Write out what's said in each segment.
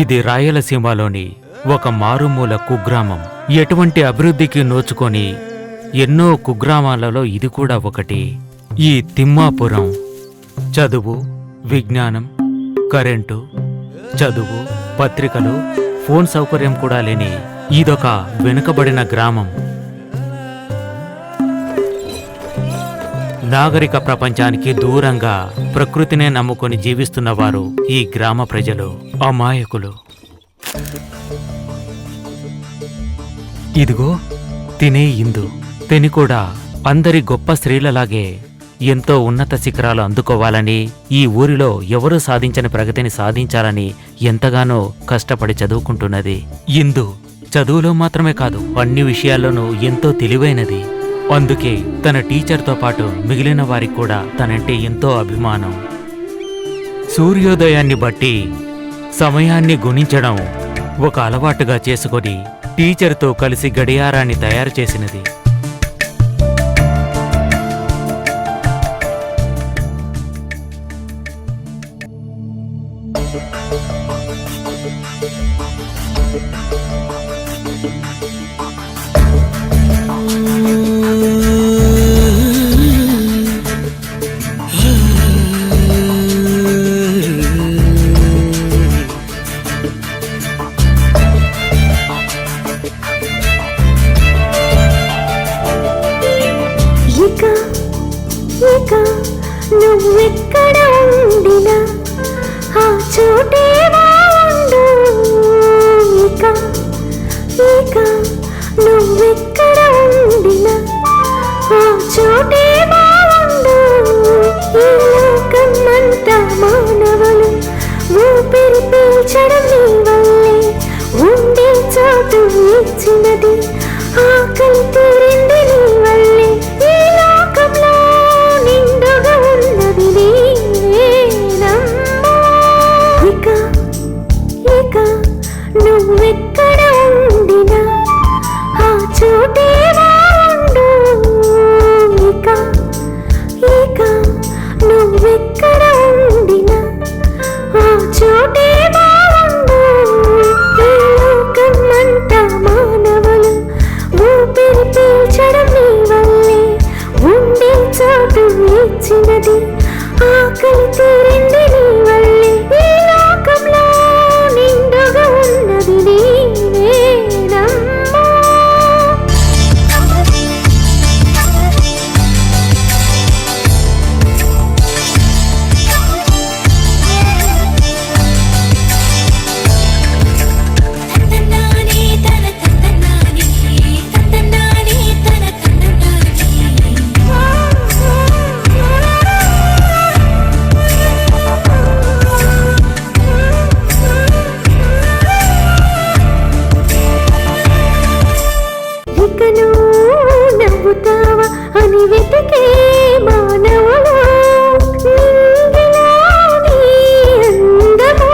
ఇది రాయలసీమలోని ఒక మారుమూల కుగ్రామం. ఎటువంటి అభివృద్ధికి నోచుకొని ఎన్నో కుగ్రామాలలో ఇది కూడా ఒకటి. ఈ తిమ్మాపురం చదువు, విజ్ఞానం, కరెంటు, చదువు, పత్రికలు, ఫోన్ సౌకర్యం కూడా లేని ఇదొక వెనుకబడిన గ్రామం. నాగరిక ప్రపంచానికి దూరంగా ప్రకృతినే నమ్ముకొని జీవిస్తున్నవారు ఈ గ్రామ ప్రజలు, అమాయకులు. ఇదిగో తినే ఇందు. తిని కూడా అందరి గొప్ప స్త్రీలలాగే ఎంతో ఉన్నత శిఖరాలు అందుకోవాలని, ఈ ఊరిలో ఎవరూ సాధించని ప్రగతిని సాధించాలని ఎంతగానో కష్టపడి చదువుకుంటున్నది. ఇందు చదువులో మాత్రమే కాదు, అన్ని విషయాల్లోనూ ఎంతో తెలివైనది. అందుకే తన టీచర్తో పాటు మిగిలిన వారికి కూడా తనంటే ఎంతో అభిమానం. సూర్యోదయాన్ని బట్టి సమయాన్ని గుణించడం ఒక అలవాటుగా చేసుకొని టీచర్తో కలిసి గడియారాన్ని తయారు చేసినది. నువ్వెక్కడ ఉండినా ఆ చోటే బాగుండు. ఇక నువ్వెక్కడ ఉండినా ఆ చోటే బాగుండు. ఈ లోకమంతా మానవులు ఊపిరి పీల్చడం నీ వల్లే. ఉండే చోటు ఇచ్చినది, ఆకలి తీరింది నీ వల్లే. ఈ లోకంలో నిండుగా ఉన్నది నీవేనమ్మా. ఇక నువ్వెక్కడ ఉండినా ఆ చోటే బాగుండు. ఇక నువ్వెక్కడ ఉండినా ఆ చోటే బాగుండు. ఈ లోకమంతా మానవులు ఊపిరి పీల్చడం నీ వల్లే. ఉండే చోటు ఇచ్చినది, ఆకలి తీరింది నీ వల్లే. ఈ లోకంలో నిండుగా ఉన్నది నీవేనమ్మా. నవ్వుతావా అని వెతికే మానవుడు, నింగిలోని అందము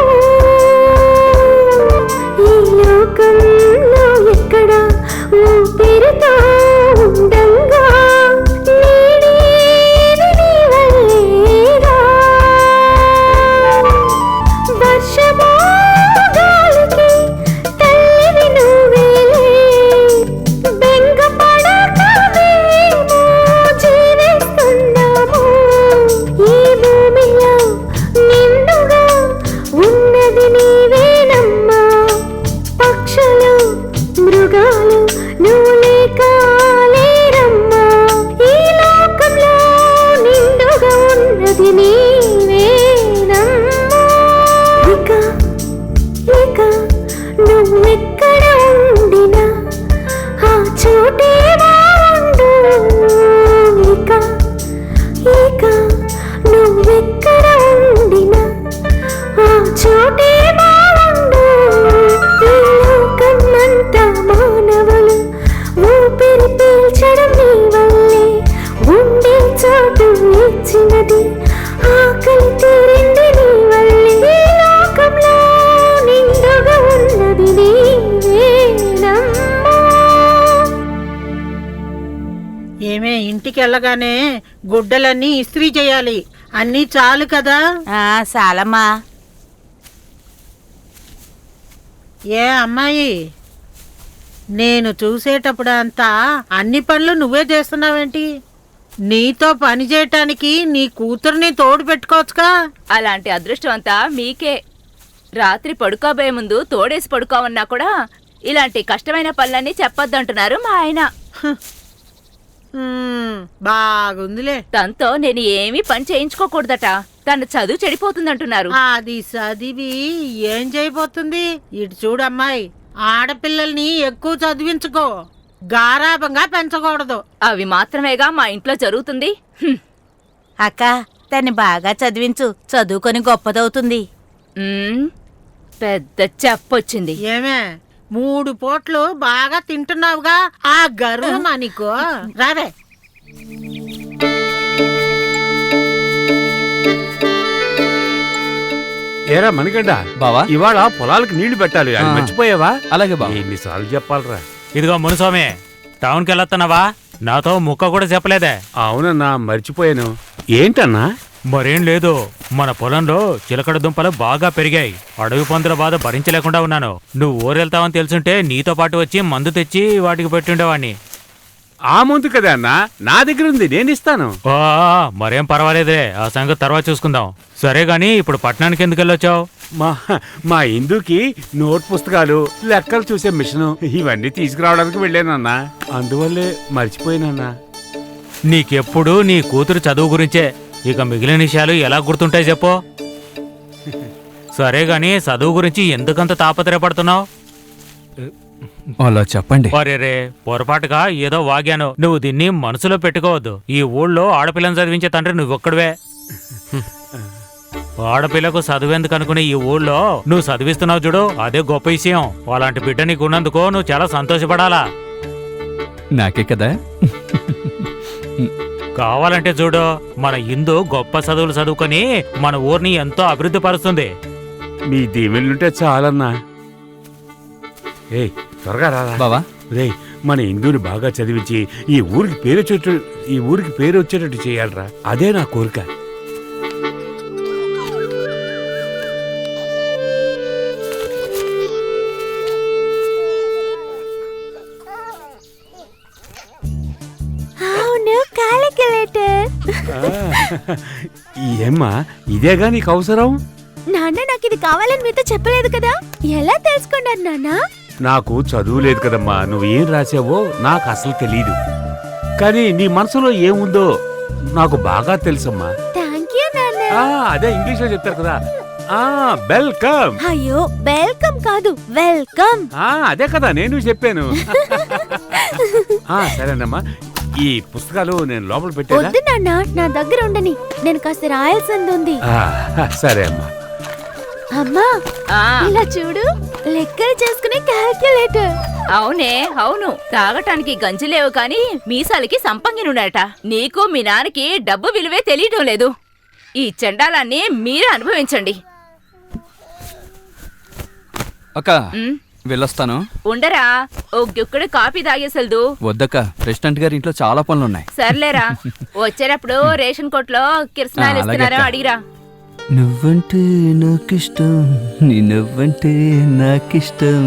ఈ లోకంలో ఎక్కడ ఊపిరితో ఉండంగా నీడేది నీ వల్లేగా. వర్షమో గాలికి తల్లివి నువ్వేలే. బెంగపడకమేమో జీవిస్తున్నాము. ఈ భూమిలో నిండుగా ఉన్నది నీవేనమ్మా. పక్షులు, మృగాలు నువ్వు లేక లేరమ్మా. ఈ లోకంలో నిండుగా ఉన్నది నీవేనమ్మా. ఇక నువ్వెక్కడ ఉండినా ఆ చోటే బాగుండు. ఇక నువ్వెక్కడ ఉండినా ఆ చోటే బాగుండు. ఈ లోకమంతా మానవులు ఊపిరి పీల్చడం నీ వల్లే. ఉండే చోటు ఇచ్చినది, ఆకలి తీరింది నీ వల్లే. ఈ లోకంలో నిండుగా ఉన్నది నీవేనమ్మా. ఏమే, ఇంటికి వెళ్ళగానే గుడ్డలన్నీ ఇస్త్రీ చేయాలి. అన్నీ చాలు కదా? చాలమ్మా. ఏ అమ్మాయి, నేను చూసేటప్పుడు అంతా అన్ని పనులు నువ్వే చేస్తున్నావేంటి? నీతో పని చేయటానికి నీ కూతుర్ని తోడు పెట్టుకోవచ్చుగా. అలాంటి అదృష్టం అంతా మీకే. రాత్రి పడుకోబోయే ముందు తోడేసి పడుకోమన్నా కూడా ఇలాంటి కష్టమైన పనులన్నీ చెప్పొద్దంటున్నారు మా ఆయన. బాగుందిలే. తనతో నేను ఏమీ పని చేయించుకోకూడదట. తన చదువు చెడిపోతుందంటున్నారు. అది చదివి ఏం చేయబోతుంది? ఇటు చూడమ్మాయి, ఆడపిల్లల్ని ఎక్కువ చదివించుకో, గారాబంగా పెంచకూడదు. అవి మాత్రమేగా మా ఇంట్లో జరుగుతుంది. అక్క, తన్ని బాగా చదివించు, చదువుకొని గొప్పదవుతుంది. పెద్ద చెప్పొచ్చింది. ఏమే, 3 పూట్లు బాగా తింటున్నావుగా, ఆ గర్వం నీకు రావే. ఏరా మణికండ, బావా ఇవాళ పొలాలకు నీళ్లు పెట్టాలి, అది మర్చిపోయావా? అలాగే బావ. ఎన్నిసార్లు చెప్పాలరా? ఇదిగో మునుస్వామి, టౌన్కి వెళ్ళొస్తున్నావా? నాతో ముక్క కూడా చెప్పలేదే. అవునన్నా, మర్చిపోయాను. ఏంటన్నా? మరేం లేదు, మన పొలంలో చిలకడ దుంపలు బాగా పెరిగాయి. అడవి పందుల బాధ భరించలేకుండా ఉన్నాను. నువ్వు ఊరెళ్తావని తెలుసుంటే నీతో పాటు వచ్చి మందు తెచ్చి వాటికి పెట్టుండేవాణ్ణి. ఆ ముందు కదా అన్నా, నా దగ్గర ఉంది, నేను ఇస్తాను. ఓ, మరేం పర్వాలేదే, ఆ సంగతి తర్వాత చూసుకుందాం. సరే గాని ఇప్పుడు పట్టణానికి ఎందుకు వెళ్ళొచ్చావు? మా ఇందుకి నోట్ పుస్తకాలు, లెక్కలు చూసే మిషను ఇవన్నీ తీసుకురావడానికి వెళ్ళానన్నా. అందువల్లే మర్చిపోయానన్నా. నీకెప్పుడు నీ కూతురు చదువు గురించే, ఇక మిగిలిన విషయాలు ఎలా గుర్తుంటాయి చెప్పు. సరే గాని చదువు గురించి ఎందుకంత తాపత్రయపడుతున్నావు? అలా చెప్పండి. రే, పొరపాటుగా ఏదో వాగాను. నువ్వు దీన్ని మనసులో పెట్టుకోవద్దు. ఈ ఊళ్ళో ఆడపిల్లని చదివించే తండ్రి నువ్వొక్కడివే. ఆడపిల్లకు చదువేందుకు అనుకునే ఈ ఊళ్ళో నువ్వు చదివిస్తున్నావు చూడు, అదే గొప్ప విషయం. అలాంటి బిడ్డ నీకు ఉన్నందుకు నువ్వు చాలా సంతోషపడాలా. నాకే కదా. కావాలంటే చూడు, మన ఇందు గొప్ప చదువులు చదువుకొని మన ఊరిని ఎంతో అభివృద్ధి పరుస్తుంది. మీ దీవెళ్ళుంటే చాలన్నా. ఏయ్, త్వరగా రారా బావా. రేయ్, మన ఇందుని బాగా చదివించి ఈ ఊరికి పేరు వచ్చేటట్టు చేయాలరా. అదే నా కోరిక. అవును, కాలిక్యులేటర్. ఏమ్మా, ఇదేగా నీకు అవసరం? నాన్న, నాకు ఇది కావాలని మీతో చెప్పలేదు కదా, ఎలా తెలుసుకున్నారు నాన్న? నాకు చదువు లేదు కదమ్మా, నువ్వు ఏం రాసావో నాకు అసలు తెలీదు. కానీ నీ మనసులో ఏముందో నాకు బాగా తెలుసమ్మా. థ్యాంక్ యూ నాన్న. అదే ఇంగ్లీష్ లో చెప్తారు కదా, వెల్కమ్. అయ్యో, వెల్కమ్ కాదు, వెల్కమ్. అదే కదా నేను చెప్పాను. సరేనమ్మా, ఈ పుస్తకాలు నేను లోపల పెట్టేదా? వద్దు నాన్న, నా దగ్గర ఉండని, నేను కాస్త రాయాల్సింది ఉంది. సరే అమ్మా. అమ్మా, ఇలా చూడు, లెక్కలు చేసుకునే క్యాల్కులేటర్. అవునే, అవును. తాగటానికి గంజి లేవు కాని మీసాలకి సంపంగినుడట. నీకు మీ నాన్నకి డబ్బు విలువే తెలియటం లేదు. ఈ చండాలాన్ని మీరే అనుభవించండి. అక్క, వెళ్ళొస్తాను. ఉండరా, ఓ గుక్కడు కాఫీ తాగేసెల్దు. వద్దక్క, ప్రెసిడెంట్ గారి ఇంట్లో చాలా పనులున్నాయి. సర్లేరా, వచ్చేటప్పుడు రేషన్ కొట్లో కిరసనాలు ఇస్తున్నారో అడిగిరా. నువ్వంటే నాకిష్టం, నీ నువ్వంటే నాకిష్టం.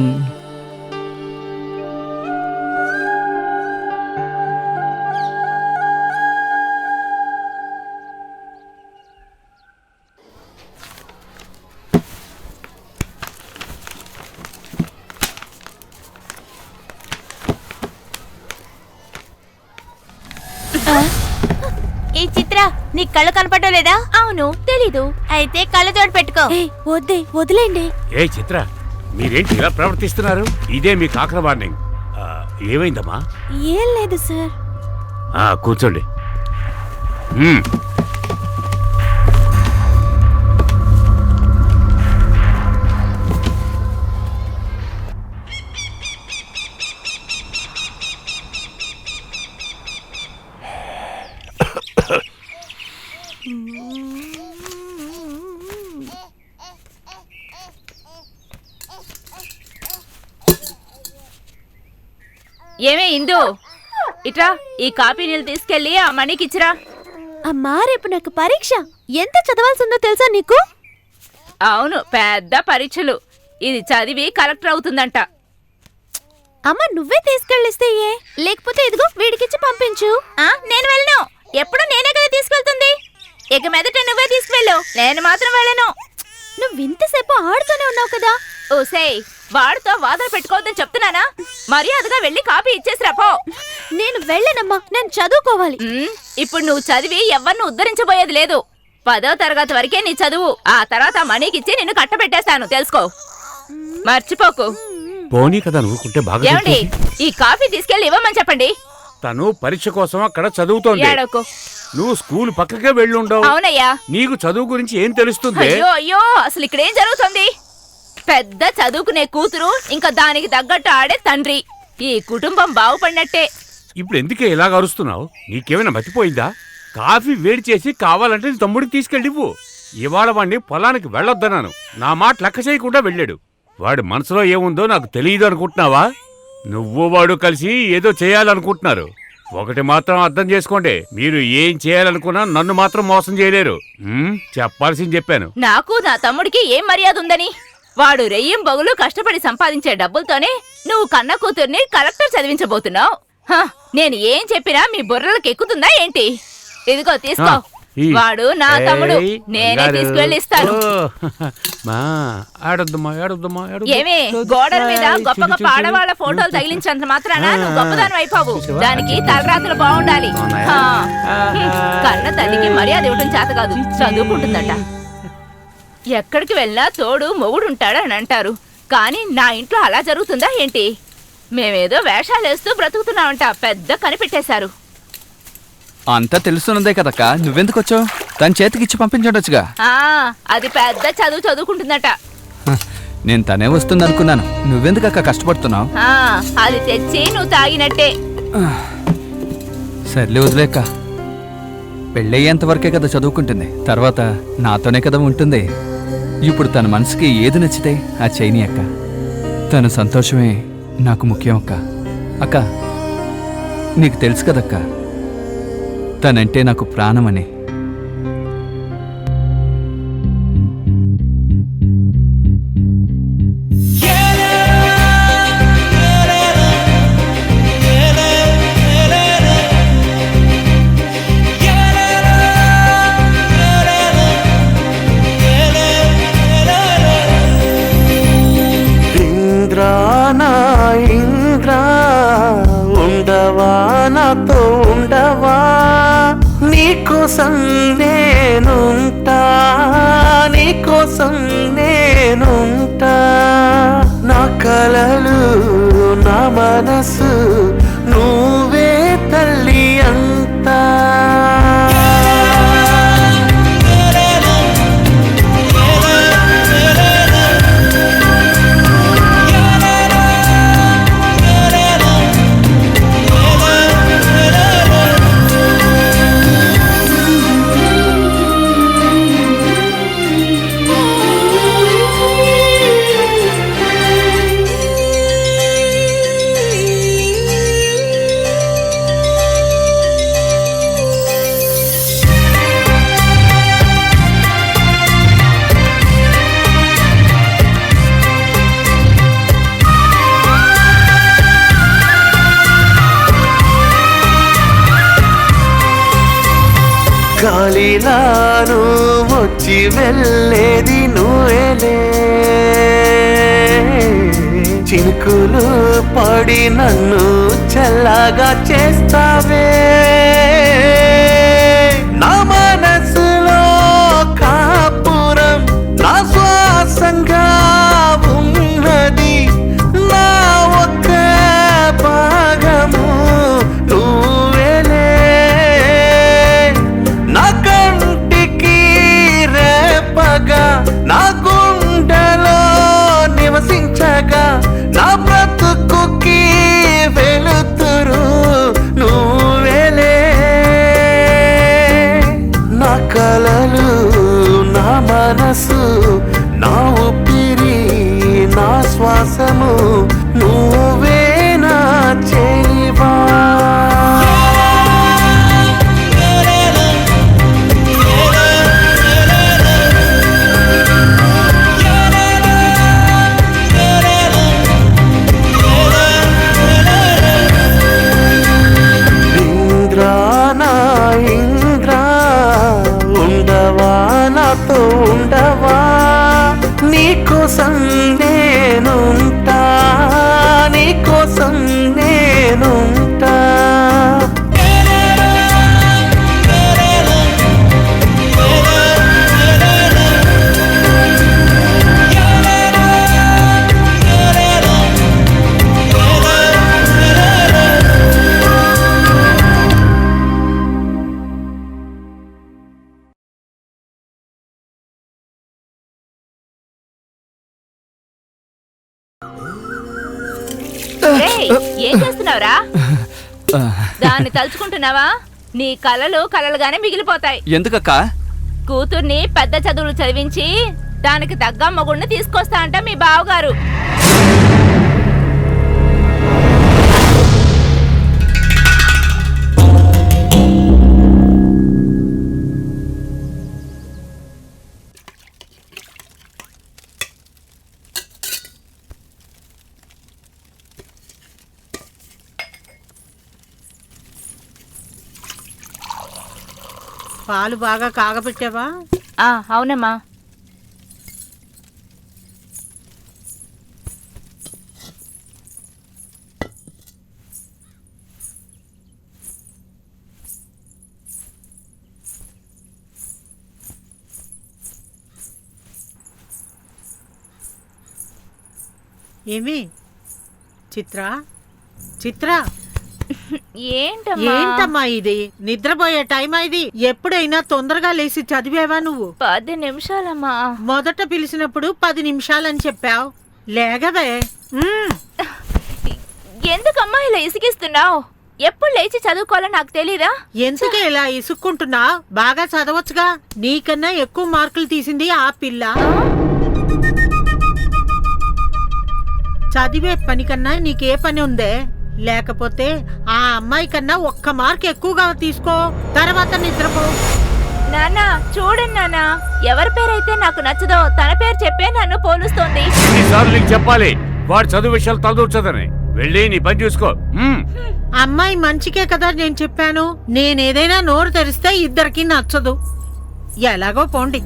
ఈ చిత్ర, నీ కళ్ళు కనపడలేదా? అవును, తెలీదు. అయితే కళ్ళజోడు పెట్టుకో. వద్దే, వదిలేండి. ఏ చిత్ర, మీరేంటి ఇలా ప్రవర్తిస్తున్నారు? ఇదే మీ కాకర వార్నింగ్. ఏమైందమ్మా? ఏం లేదు సార్. కూర్చోండి. ఏమే ఇందు, ఇట్రా, ఈ కాపీ నీళ్ళు తీసుకెళ్లి ఆ మణికి ఇచ్చిరా. అమ్మా, రేపు నాకు పరీక్ష. ఎంత చదవాల్సిందో తెలుసా నీకు? అవును, పెద్ద పరీక్షలు. ఇది చదివి కలెక్టర్ అవుతుందంట. అమ్మ నువ్వే తీసుకెళ్ళిస్తే ఏ లేకపోతే ఇదిగో వీడికిచ్చి పంపించు. నేను వెళ్ళను. ఎప్పుడు నేనే కదా తీసుకెళ్తుంది. ఇక మీదట నువ్వే తీసుకువెళ్ళు, నేను మాత్రం వెళ్ళను. నువ్వు ఇంతసేపు ఆడుతూనే ఉన్నావు కదా. ఓసేయ్, వాడితో వాదన పెట్టుకోవద్దని చెప్తున్నానా? మర్యాదగా వెళ్ళి కాపీ ఇచ్చేసిరా పో. నేను వెళ్ళనమ్మా, నేను చదువుకోవాలి. ఇప్పుడు నువ్వు చదివి ఎవరిని ఉద్ధరించబోయేది లేదు. 10వ తరగతి వరకే నీ చదువు. ఆ తర్వాత మనీకిచ్చి నిన్ను కట్టబెట్టేస్తాను, తెలుసుకో. మర్చిపోకు. పోనీ కదా నువ్వుకుంటే బాగా ఏమండి, చెప్తుంది. ఈ కాఫీ తీసుకెళ్లి ఇవ్వమని చెప్పండి. తను పరీక్ష కోసం అక్కడ చదువుతోంది. ఏడోకు. నువ్వు స్కూల్ పక్కకే వెళ్ళుండవు. అవునయ్యా. నీకు చదువు గురించి ఏం తెలుస్తుంది? అయ్యో అయ్యో, అసలు ఇక్కడేం జరుగుతుంది? పెద్ద చదువుకునే కూతురు, ఇంకా దానికి తగ్గట్టు ఆడే తండ్రి. ఈ కుటుంబం బాగుపడినట్టే. ఇప్పుడు ఎందుకే ఇలాగ అరుస్తున్నావు? నీకేమైనా మతిపోయిందా? కాఫీ వేడి చేసి కావాలంటే నీ తమ్ముడికి తీసుకెళ్ళివ్వు. ఇవాళ వాడిని పొలానికి వెళ్ళొద్దన్నాను. నా మాట లెక్క చేయకుండా వెళ్ళాడు. వాడి మనసులో ఏముందో నాకు తెలియదు అనుకుంటున్నావా? నువ్వు వాడు కలిసి ఏదో చేయాలనుకుంటున్నారు. ఒకటి మాత్రం అర్థం చేసుకోండి, మీరు ఏం చేయాలనుకున్నా నన్ను మాత్రం మోసం చేయలేరు. చెప్పాల్సింది చెప్పాను. నాకు నా తమ్ముడికి ఏం మర్యాద ఉందని? వాడు రెయ్యం బగులు కష్టపడి సంపాదించే డబ్బులతోనే నువ్వు కన్న కూతుర్ని కలెక్టర్ చదివించబోతున్నావు. నేను ఏం చెప్పినా మీ బుర్రలకు ఎక్కుతుందా ఏంటి? ఇదిగో తీసుకో. వాడు నా తమ్ముడు, నేనే తీసుకువెళ్ళి ఇస్తాను. ఏమే, గోడల మీద గొప్ప గొప్ప ఆడవాళ్ల ఫోటోలు తగిలించినంత మాత్రాన నువ్వు గొప్పదానం అయిపోవు. దానికి తలరాత్రులు బాగుండాలి. కన్న తల్లికి మర్యాద ఇవ్వటం చేత కాదు, చదువుకుంటుందట. ఎక్కడికి వెళ్ళినా తోడు మొగుడుంటాడని అంటారు, కానీ నా ఇంట్లో అలా జరుగుతుందా ఏంటి? మేమేదో వేషాలేస్తూ బ్రతుకుతున్నామంట, పెద్ద కనిపెట్టేశారు. అంతా తెలుస్తున్నదే కదక్క, నువ్వెందుకు వచ్చావు? తన చేతికిచ్చి పంపించడొచ్చుగా. అది పెద్ద చదువు చదువుకుంటుందట. నేను తనే వస్తుంది అనుకున్నాను. నువ్వెందుకక్క కష్టపడుతున్నావు? అది తెచ్చి నువ్వు తాగినట్టే. సర్లే వదిలేక్క, పెళ్ళయ్యేంత వరకే కదా చదువుకుంటుంది, తర్వాత నాతోనే కదా ఉంటుంది. ఇప్పుడు తన మనసుకి ఏది నచ్చితే ఆ చేయని అక్క. తన సంతోషమే నాకు ముఖ్యం అక్క. అక్క నీకు తెలుసు కదక్క, తనంటే నాకు ప్రాణమని. ఉండవా నాతో ఉండవా, నీకోసం నేనుంటా, నీకోసం నేనుంటా. నా కలలు నా మనసు నువ్వే తల్లి అంతా. గాలిలాను వచ్చి వెళ్ళేది నువ్వేలే, చినుకులు పడి నన్ను చల్లగా చేస్తావే. నా మనసులో కాపురం నా శ్వాసంగా ఉన్నది, నా ఒక్క భాగము నువ్వేలే. నా కంటికి రేపగా నా గుండెలో నివసించగా, నా బ్రతుకుకి వెలుతురు నువ్వేలే. నా కలలు నా మనసు నా ఊపిరి నా శ్వాసము నువ్వే నా చేవా. రేయ్, ఏం చేస్తున్నావురా? దాన్ని తలుచుకుంటున్నావా? నీ కలలుగానే మిగిలిపోతాయి. ఎందుకక్కా? కూతుర్ని పెద్ద చదువులు చదివించి దానికి తగ్గ మొగుడిని తీసుకొస్తా అంట మీ బావగారు. పాలు బాగా కాగబెట్టావా? అవునమ్మా. ఏమి చిత్ర ఏంటమ్మా ఇది? నిద్రపోయే టైం ఇది. ఎప్పుడైనా తొందరగా లేచి చదివేవా నువ్వు? 10 నిమిషాలమ్మా. మొదట పిలిచినప్పుడు 10 నిమిషాలని చెప్పావు. లేగవే. ఎందుకమ్మా ఇలా ఇసిగిస్తున్నావు? ఎప్పుడు లేచి చదువుకోవాలో నాకు తెలీదా? ఎందుకే ఇలా ఇసుక్కుంటున్నా? బాగా చదవచ్చుగా. నీకన్నా ఎక్కువ మార్కులు తీసింది ఆ పిల్ల. చదివే పని కన్నా నీకే పని ఉందే? లేకపోతే ఆ అమ్మాయి కన్నా 1 మార్క్ ఎక్కువగా తీసుకో, తర్వాత నిద్రపో. నాన్నా చూడండి నాన్నా, ఎవరి పేరైతే నాకు నచ్చదో తన పేరు చెప్పే నన్ను పోలుస్తోంది. ఎన్నిసార్లు నీకు చెప్పాలి వాడు చదువు విషయాలు తలదూర్చదని? వెళ్ళి నీ పని చూసుకో. అమ్మాయి మంచికే కదా నేను చెప్పాను. నేనేదైనా నోరు తెరిస్తే ఇద్దరికి నచ్చదు. ఎలాగో పోండి.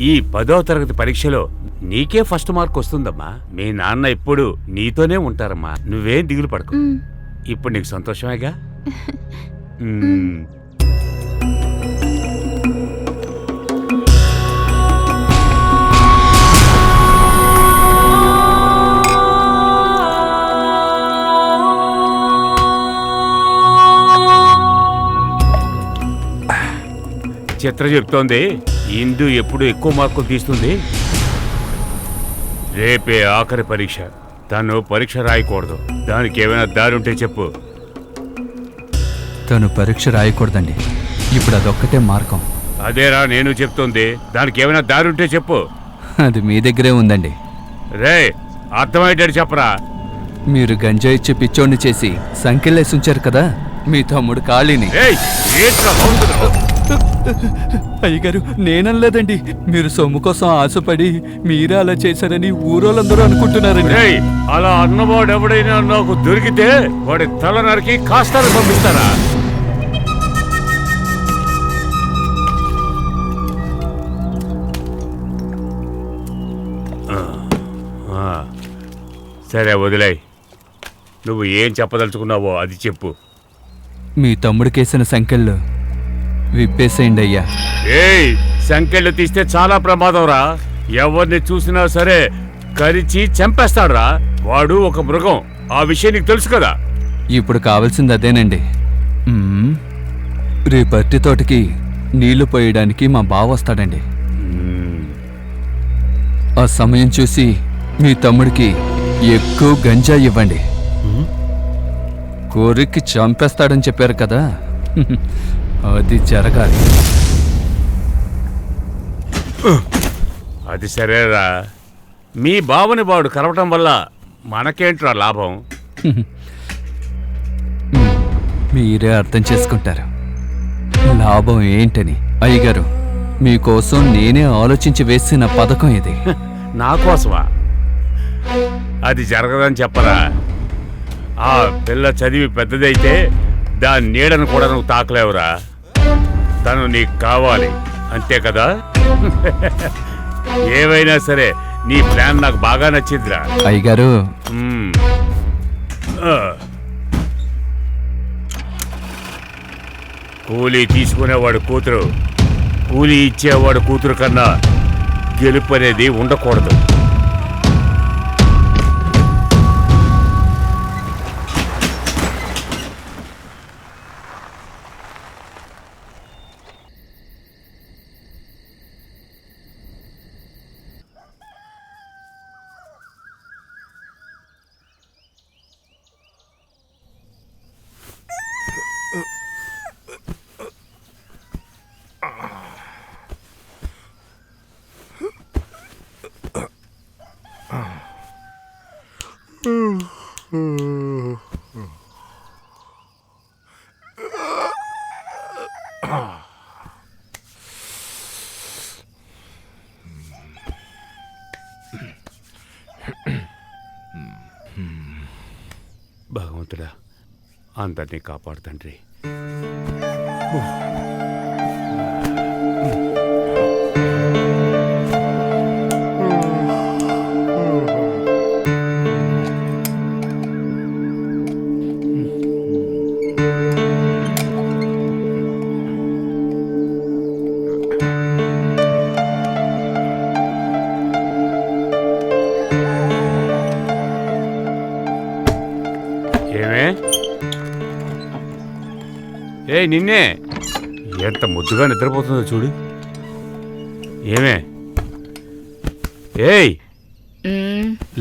ఈ 10వ తరగతి పరీక్షలో నీకే ఫస్ట్ మార్క్ వస్తుందమ్మా. మీ నాన్న ఎప్పుడు నీతోనే ఉంటారమ్మా. నువ్వేం దిగులు పడకు. ఇప్పుడు నీకు సంతోషమేగా? చిత్ర చెప్తోంది ఇందు ఎప్పుడు ఎక్కువ మార్కులు తీస్తుంది. రేపే ఆఖరి పరీక్ష. తను పరీక్ష రాయకూడదు. దానికి ఏమైనా దారి ఉంటే చెప్పు. తను పరీక్ష రాయకూడదండి. ఇప్పుడు అదొక్కటే మార్గం. అదేరా నేను చెప్తోంది. దానికి ఏమైనా దారి ఉంటే చెప్పు. అది మీ దగ్గరే ఉందండి. రే అర్థమయ్యేటట్టు చెప్పరా. మీరు గంజా ఇచ్చి పిచ్చోడిని చేసి సంఖ్యలేసి ఉంచారు కదా మీ తమ్ముడు ఖాళీని. అయ్యగారు నేననలేదండి. మీరు సొమ్ము కోసం ఆశపడి మీరే అలా చేశారని ఊరోళ్ళందరూ అనుకుంటున్నారండి. అలా అన్నవాడు ఎవడైనా నాకు దొరికితే వాడి తల నరికి కాస్తాను పంపిస్తారా? సరే వదిలే. నువ్వు ఏం చెప్పదలుచుకున్నావో అది చెప్పు. మీ తమ్ముడికేసిన సంఖ్యలు విప్పేసేయండి అయ్యా. ఏయ్ సంఖ్యలు తీస్తే చాలా ప్రమాదం రా. ఎవరిని చూసినా సరే కరిచి చంపేస్తాడురా. వాడు ఒక మృగం. ఆ విషయం నీకు తెలుసు కదా. ఇప్పుడు కావాల్సింది అదేనండి. రేపు అరటి తోటకి నీళ్లు పోయడానికి మా బావ వస్తాడండి. ఆ సమయం చూసి మీ తమ్ముడికి ఎక్కువ గంజా ఇవ్వండి. కోరికి చంపేస్తాడని చెప్పారు కదా, అది జరగాలి. అది సరేరా. మీ బావని వాడు కలవటం వల్ల మనకేంట్రా లాభం? మీరే అర్థం చేసుకుంటారు లాభం ఏంటని. అయ్యగారు మీకోసం నేనే ఆలోచించి వేసిన పథకం ఇది. నా కోసమా? అది జరగదని చెప్పరా. ఆ పిల్ల చదివి పెద్దదైతే దాని నీడను కూడా నువ్వు తాకలేవురా. తను నీకు కావాలి అంతే కదా. ఏవైనా సరే నీ ప్లాన్ నాకు బాగా నచ్చిందిరా. అయ్యగారు కూలీ తీసుకునేవాడు కూతురు, కూలీ ఇచ్చేవాడు కూతురు కన్నా గెలుపు అనేది ఉండకూడదు. భగవంతుడా, అందరినీ కాపాడు తండ్రి. ఏమే? నిన్నే, ఎంత ముద్దుగా నిద్రపోతుందో చూడు. ఏమే?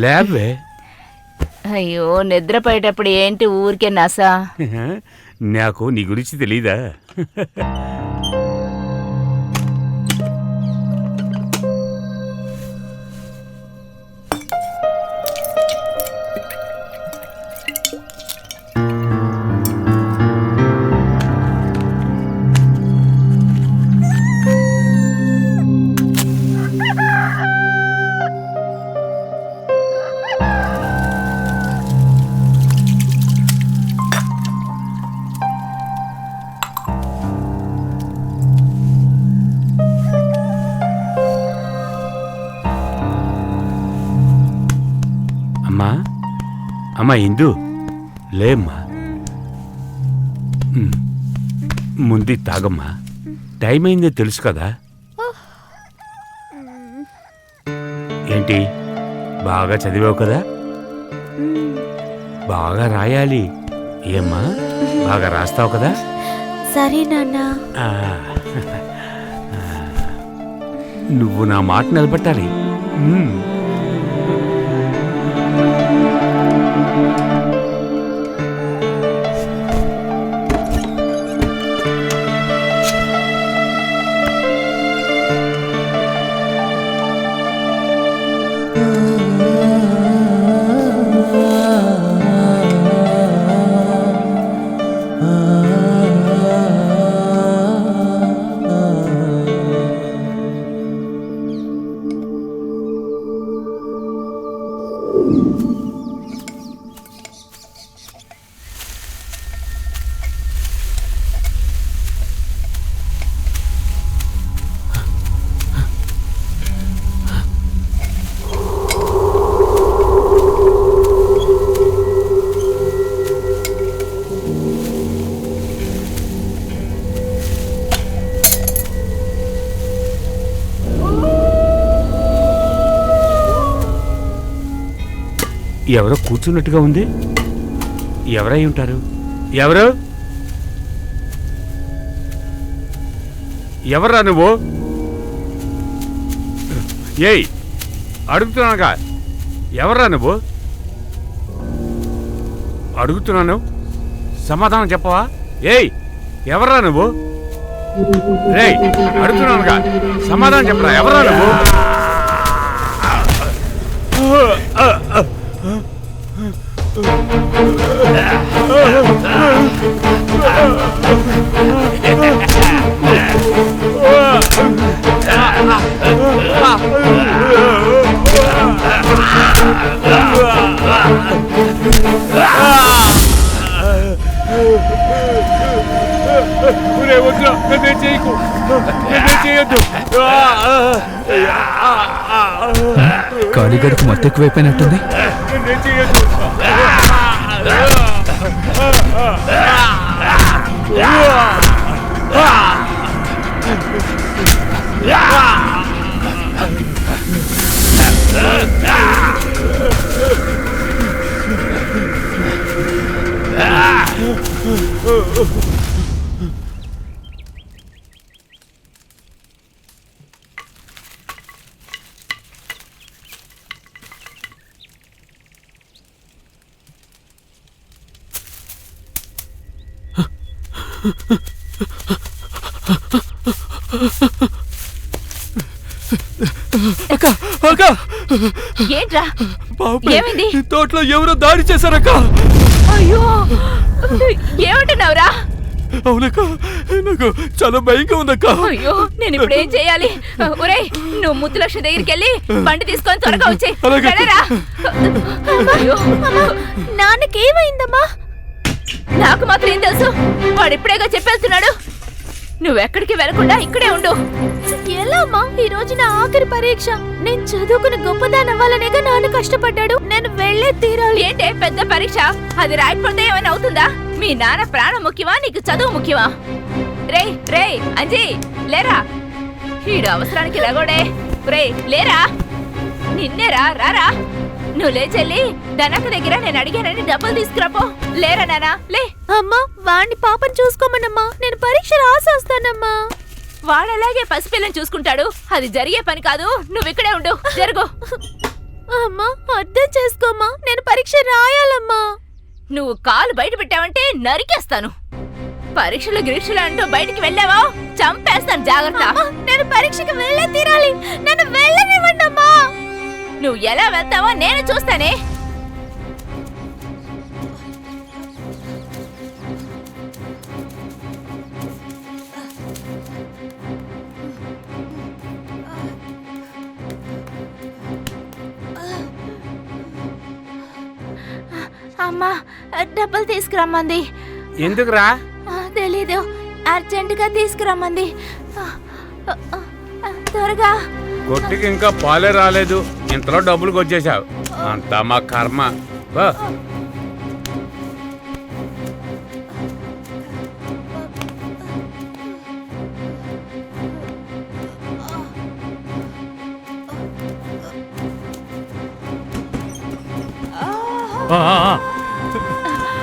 లేవే. అయ్యో, నిద్రపోయేటప్పుడు ఏంటి ఊరికే నసా? నాకు నీ గురించి తెలీదా? అమ్మా ఇందు, లేమ్మా. ముందు తాగమ్మా, టైం అయిందో తెలుసు కదా. ఏంటి, బాగా చదివావు కదా, బాగా రాయాలి. ఏమ్మా, బాగా రాస్తావు కదా? సరే నాన్న. నువ్వు నా మాట నిలబెట్టాలి. ఎవరో కూర్చున్నట్టుగా ఉంది. ఎవరై ఉంటారు? ఎవరు? ఎవర్రా నువ్వు? ఏయ్, అడుగుతున్నానుగా, ఎవర్రా నువ్వు? అడుగుతున్నాను, సమాధానం చెప్పవా? ఏయ్, ఎవర్రా నువ్వు? రేయ్, అడుగుతున్నానుగా, సమాధానం చెప్పరా, ఎవర్రా నువ్వు? కాళీగడికి మొత్తం ఎక్కువైపోయినట్టుంది. అక్క, అక్క, ఏంట్రా ఏమైంది? తోటలో ఎవరో దాడి చేశారక్క. అయ్యో ఏమంటున్నావురా? అవునక్క, నాకు చాలా భయంగా ఉందక్క. అయ్యో నేను ఇప్పుడు ఏం చేయాలి? ఒరేయ్ నువ్వు ముద్దులక్ష్మి దగ్గరికి వెళ్ళి బండి తీసుకొని త్వరగా వచ్చేయ్. అలాగే. వెళ్ళరా. అయ్యో నాన్నకేమైందమ్మా? నాకు మాత్రం ఏం తెలుసు? వాడు ఇప్పుడేగా చెప్పేస్తున్నాడు. నువ్వెక్కడికి వెళ్లకుండా ఇక్కడే ఉండు. ఎలా అమ్మా? ఈ రోజు నా ఆఖరి పరీక్ష. నేను చదువుకుని గొప్పదాని అవ్వాలనేగా నాన్న కష్టపడ్డాడు. నేను వెళ్ళే తీరాలి. ఏంటే పెద్ద పరీక్ష? అది రాయకపోతే ఏమైనా అవుతుందా? మీ నాన్న ప్రాణం ముఖ్యమా, నీకు చదువు ముఖ్యమా? రే అంజీ లేరా. ఈడు అవసరానికి లగోడే. రే లేరా. నిన్నేరా, రారా. నువ్వు లేచెల్లి ధనక్క దగ్గర నేను అడిగానని డబ్బులు తీసుకురాపో. లేరా నానా లే. అమ్మా వాణ్ణి పాపని చూసుకోమనమ్మా. నేను పరీక్ష రాసి వస్తానమ్మా. వాడలాగే పసిపిల్లని చూసుకుంటాడు. అది జరిగే పని కాదు. నువ్వు ఇక్కడే ఉండు. జరుగు. అమ్మా అర్థం చేసుకోమ్మా. నేను పరీక్ష రాయాలమ్మా. నువ్వు కాలు బయట పెట్టావంటే నరికేస్తాను. పరీక్షలు గిరీక్షలు అంటూ బయటికి వెళ్ళావా చంపేస్తాను. జాగ్రత్త. నేను పరీక్షకి వెళ్ళే తీరాలి. నన్ను వెళ్ళనివ్వండమ్మా. నువ్వు ఎలా వెళ్తావో నేను చూస్తానే. అమ్మా డబ్బులు తీసుకురమ్మంది. ఎందుకురా? తెలీదు, అర్జెంటుగా తీసుకురమ్మంది. త్వరగా. కొట్టికి ఇంకా పాలే రాలేదు, ఇంతలో డబ్బులు కొచ్చేసావు. అంతా మా కర్మ. బా.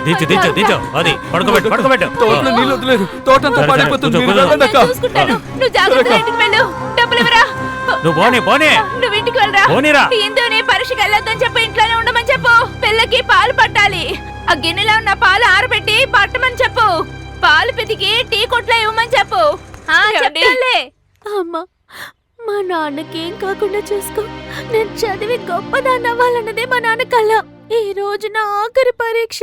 దించు అది పడుకోబెట్టు. తోటలో నీళ్ళు వదిలేదు, తోటంతా పాడైపోతుంది. మీరు వెళ్ళండి అక్క. నేను చూసుకుంటాను. నువ్వు జాగ్రత్తగా ఇంటికి వెళ్ళు. డబ్బులు ఇవ్వరా. నువ్వు పోనీ నువ్వు ఇంటికి వెళ్ళరా. పోనీరా. ఇందుని పరీక్షకి వెళ్ళొద్దని చెప్పి ఇంట్లోనే ఉండమని చెప్పు. పిల్లకి పాలు పట్టాలి. ఆ గిన్నెలో ఉన్న పాలు ఆరబెట్టి పట్టమని చెప్పు. పాలు పితికి టీ కొట్లో ఇవ్వమని చెప్పు. చెప్పలే. అమ్మా మా నాన్నకి ఏం కాకుండా చూసుకో. నేను చదివి గొప్పదాన్ని అవ్వాలన్నదే మా నాన్న కళ. ఈ రోజు నా ఆఖరి పరీక్ష.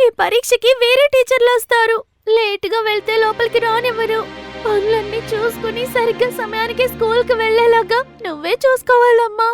ఈ పరీక్షకి వేరే టీచర్లు వస్తారు. లేటుగా వెళ్తే లోపలికి రానివ్వరు. పనులన్నీ చూసుకుని సరిగ్గా సమయానికి స్కూల్కి వెళ్ళేలాగా నువ్వే చూసుకోవాలమ్మా.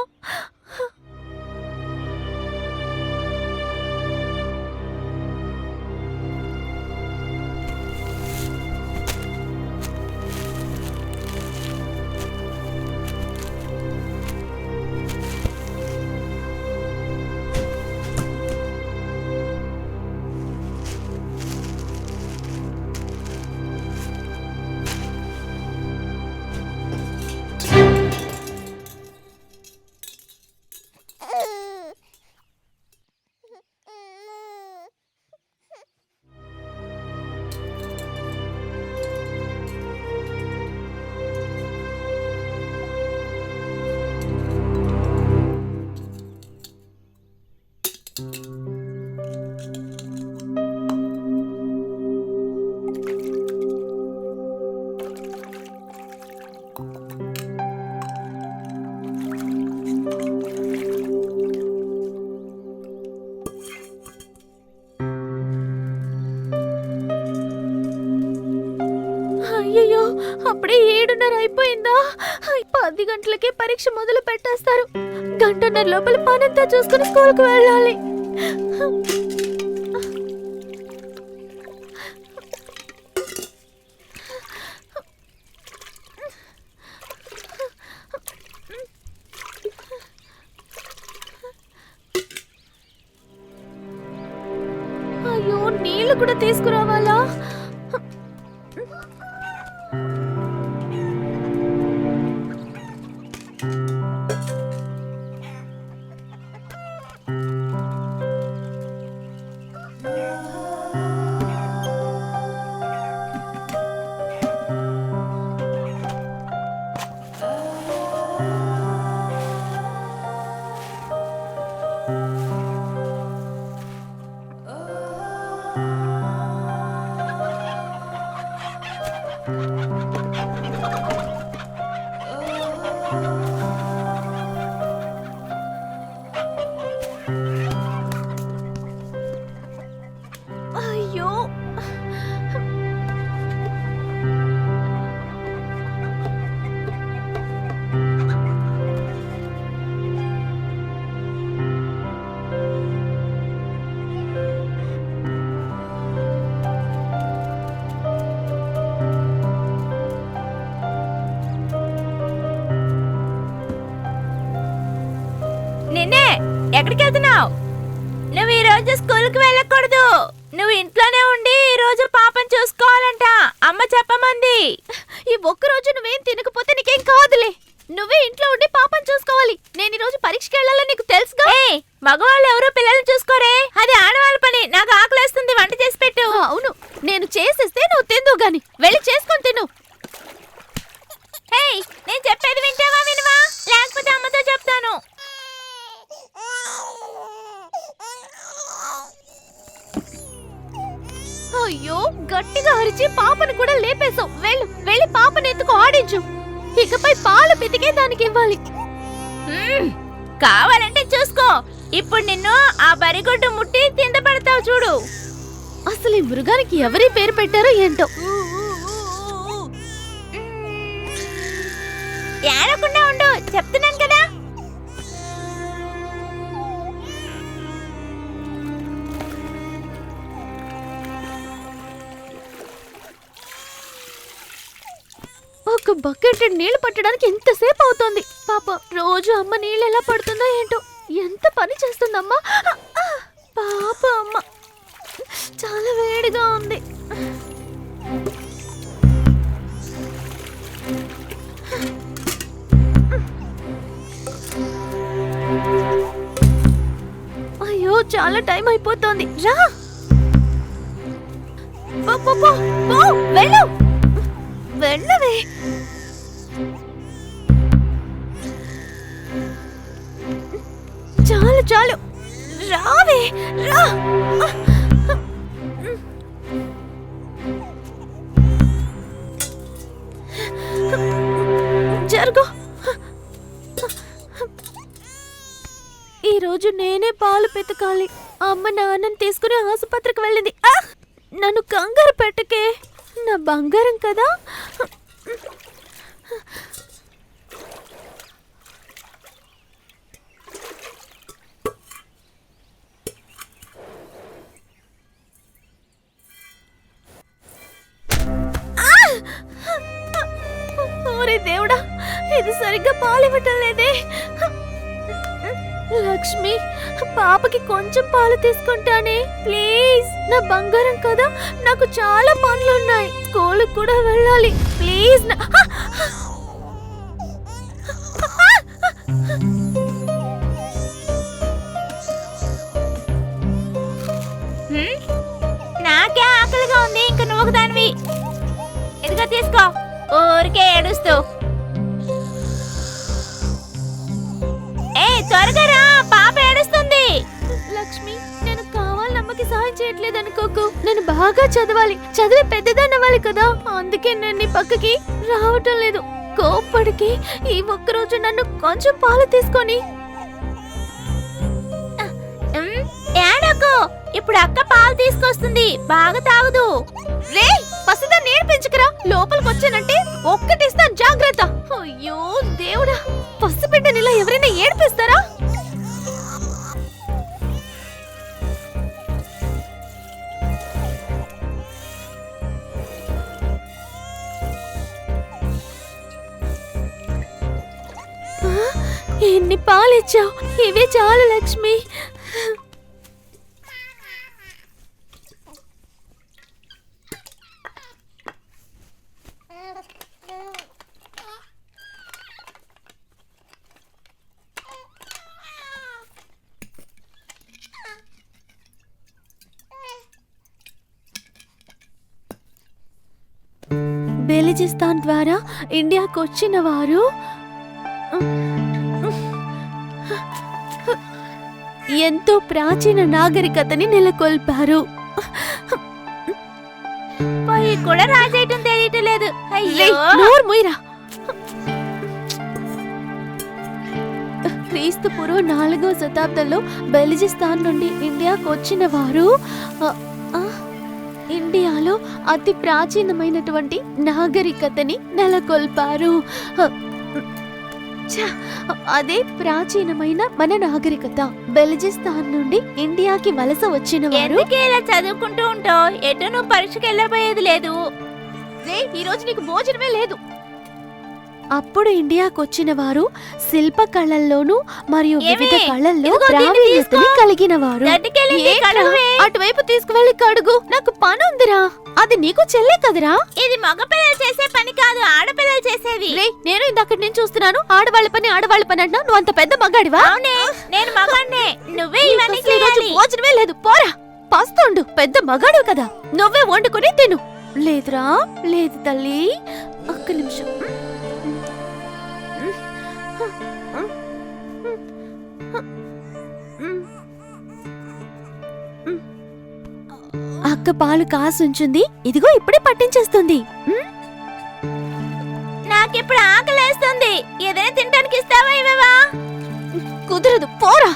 అయ్యయ్యో అప్పుడే 7:30 అయిపోయిందా? 10 గంటలకే పరీక్ష మొదలు పెట్టేస్తారు. గంటన్నర లోపల పనంతా చూసుకుని స్కూల్కి వెళ్ళాలి. అయ్యో నీళ్ళు కూడా తీసుకురావాలా? రోజు స్కూల్కి వెళ్ళకూడదు. నువ్వు ఇంట్లోనే ఉండి ఈ రోజు పాపం చూసుకోవాలంట. అమ్మ చెప్పమంది. ఈ ఒక్కరోజు నువ్వేం తినకపోతే నీకేం కాదులే. నువ్వే ఇంట్లో ఉండి పాపం చూసుకోవాలి. నేను ఈ రోజు పరీక్షకి వెళ్ళాలని నీకు తెలుసుగా. మగవాళ్ళు ఎవరో పిల్లల్ని చూసుకోరే, అది ఆడవాళ్ళ పని. నాకు ఆకలేస్తుంది, వంట చేసి పెట్టు. అవును, నేను చేసేస్తే నువ్వు తిందు గాని. వెళ్ళి చేసుకొని తిను. నేను చెప్పేది వింటావా వినవా? లేకపోతే అమ్మతో చెప్తాను. అయ్యో, గట్టిగా అరిచి పాపను కూడా లేపేశావు. వెళ్ళి పాపను ఎత్తుకు ఆడించు. ఇకపై పాలు పితికే దానికి ఇవ్వాలి. కావాలంటే చూసుకో. ఇప్పుడు నిన్ను ఆ బరిగొడ్డు ముట్టి తింద పెడతావు చూడు. అసలు ఈ మృగానికి ఎవరి పేరు పెట్టారో ఏంటో. ఏడకుండా ఉండు, చెప్తున్నాను కదా. ఒక బకెట్ నీళ్లు పట్టడానికి ఎంతసేపు అవుతోంది. పాప రోజు అమ్మ నీళ్ళు ఎలా పడుతుందో ఏంటో. ఎంత పని చేస్తుందమ్మా. పాప అమ్మ చాలా వేడిగా ఉంది. అయ్యో, చాలా టైం అయిపోతోంది. రా, వెళ్ళు, వెళ్ళవే. చాలు, రావే, రా. జరుగు. ఈరోజు నేనే పాలు పెతకాలి. అమ్మ నాన్నని తీసుకుని ఆసుపత్రికి వెళ్ళింది. నన్ను కంగారు పెట్టకే, నా బంగారం కదా. ఓరే దేవుడా, ఇది సరిగ్గా పాలివ్వటం లేదే. లక్ష్మి, పాపకి కొంచెం పాలు తీసుకుంటానే ప్లీజ్. నా బంగారం కదా, నాకు చాలా పనులున్నాయి. స్కూల్కి కూడా వెళ్ళాలి ప్లీజ్. నాకే ఆకలిగా ఉంది, ఇంక నువ్వు ఒకదానివి. ఇదిగో తీసుకో. ఊరికే ఏడుస్తూ. త్వరగా రా, పాప ఏడుస్తుంది. లక్ష్మి, నేను కావాలని అమ్మకి సహాయం చేయట్లేదు అనుకోకు. నేను బాగా చదవాలి, చదివి పెద్దదాన్ని అవ్వాలి కదా. అందుకే నేను నీ పక్కకి రావటం లేదు. కోప్పడికి ఈ ఒక్కరోజు నన్ను కొంచెం పాలు తీసుకొని. ఏడకు, ఇప్పుడు అక్క పాలు తీసుకొస్తుంది, బాగా తాగుదు. రే, పసిదాన్ని ఏడిపించుకురా. లోపలికి వచ్చానంటే ఒక్కటిస్తాను, జాగ్రత్త. అయ్యో దేవుడా, పసిబిడ్డనిలా ఎవరైనా ఏడిపిస్తారా? ఎన్ని పాలిచ్చావు, ఇవే చాలు లక్ష్మి. బెలిజిస్తాన్ ద్వారా ఇండియాకు వచ్చిన వారు ఎంతో ప్రాచీన నాగరికతని నెలకొల్పారు. పోయి కూడా రాసేయటం తెలియటం లేదు. నోరు మూయరా. క్రీస్తు పూర్వం 4వ శతాబ్దంలో బెలిజిస్తాన్ నుండి ఇండియాకు వచ్చిన వారు ఇండియాలో అతి ప్రాచీనమైనటువంటి నాగరికతని నెలకొల్పారు. అదే ప్రాచీనమైన మన నాగరికత. బెలిజిస్తాన్ నుండి ఇండియాకి వలస వచ్చిన వారు. ఇలా చదువుకుంటూ ఉంటావు, ఎటు నువ్వు పరీక్షకి వెళ్ళబోయేది లేదు. ఈ రోజు నీకు భోజనమే లేదు. అప్పుడు ఇండియాకొచ్చిన వారు శిల్ప కళల్లోనూ మరియు వివిధ ఏమే? కళల్లో ఇదిగో దీన్ని ప్రావీణ్యతని తీసుకో. కలిగిన వారు. గడ్డికెళ్ళింది, ఏంట్రా? కడుగువే. అటువైపు తీసుకువెళ్ళి కడుగు. నాకు పని ఉందిరా. అది నీకు చెల్లే కదరా? ఇది మగపిల్లలు చేసే పని కాదు, ఆడపిల్లలు చేసేది. రేయ్, నేను ఇందాక నుంచి చూస్తున్నాను. ఆడవాళ్ళ పని అంటున్నా. నువ్వు అంత పెద్ద మగాడివా? అవునే, నేను మగాన్నే. నువ్వే ఇవన్నీ నీకు అసలు ఈ రోజు చేయాలి. భోజనమే లేదు. పోరా, పస్తుండు. పెద్ద మగాడు కదా, నువ్వే వండుకొని తిను. లేదురా, లేదు తల్లి. ఒక్క నిమిషం. అక్క పాలు కాసుంచుంది. ఇదిగో ఇప్పుడే పట్టించేస్తుంది. నాకిప్పుడు ఆకలేస్తుంది. ఏదైనా తినడానికి ఇస్తావా? ఇవ్వవా? కుదరదు, పోరా.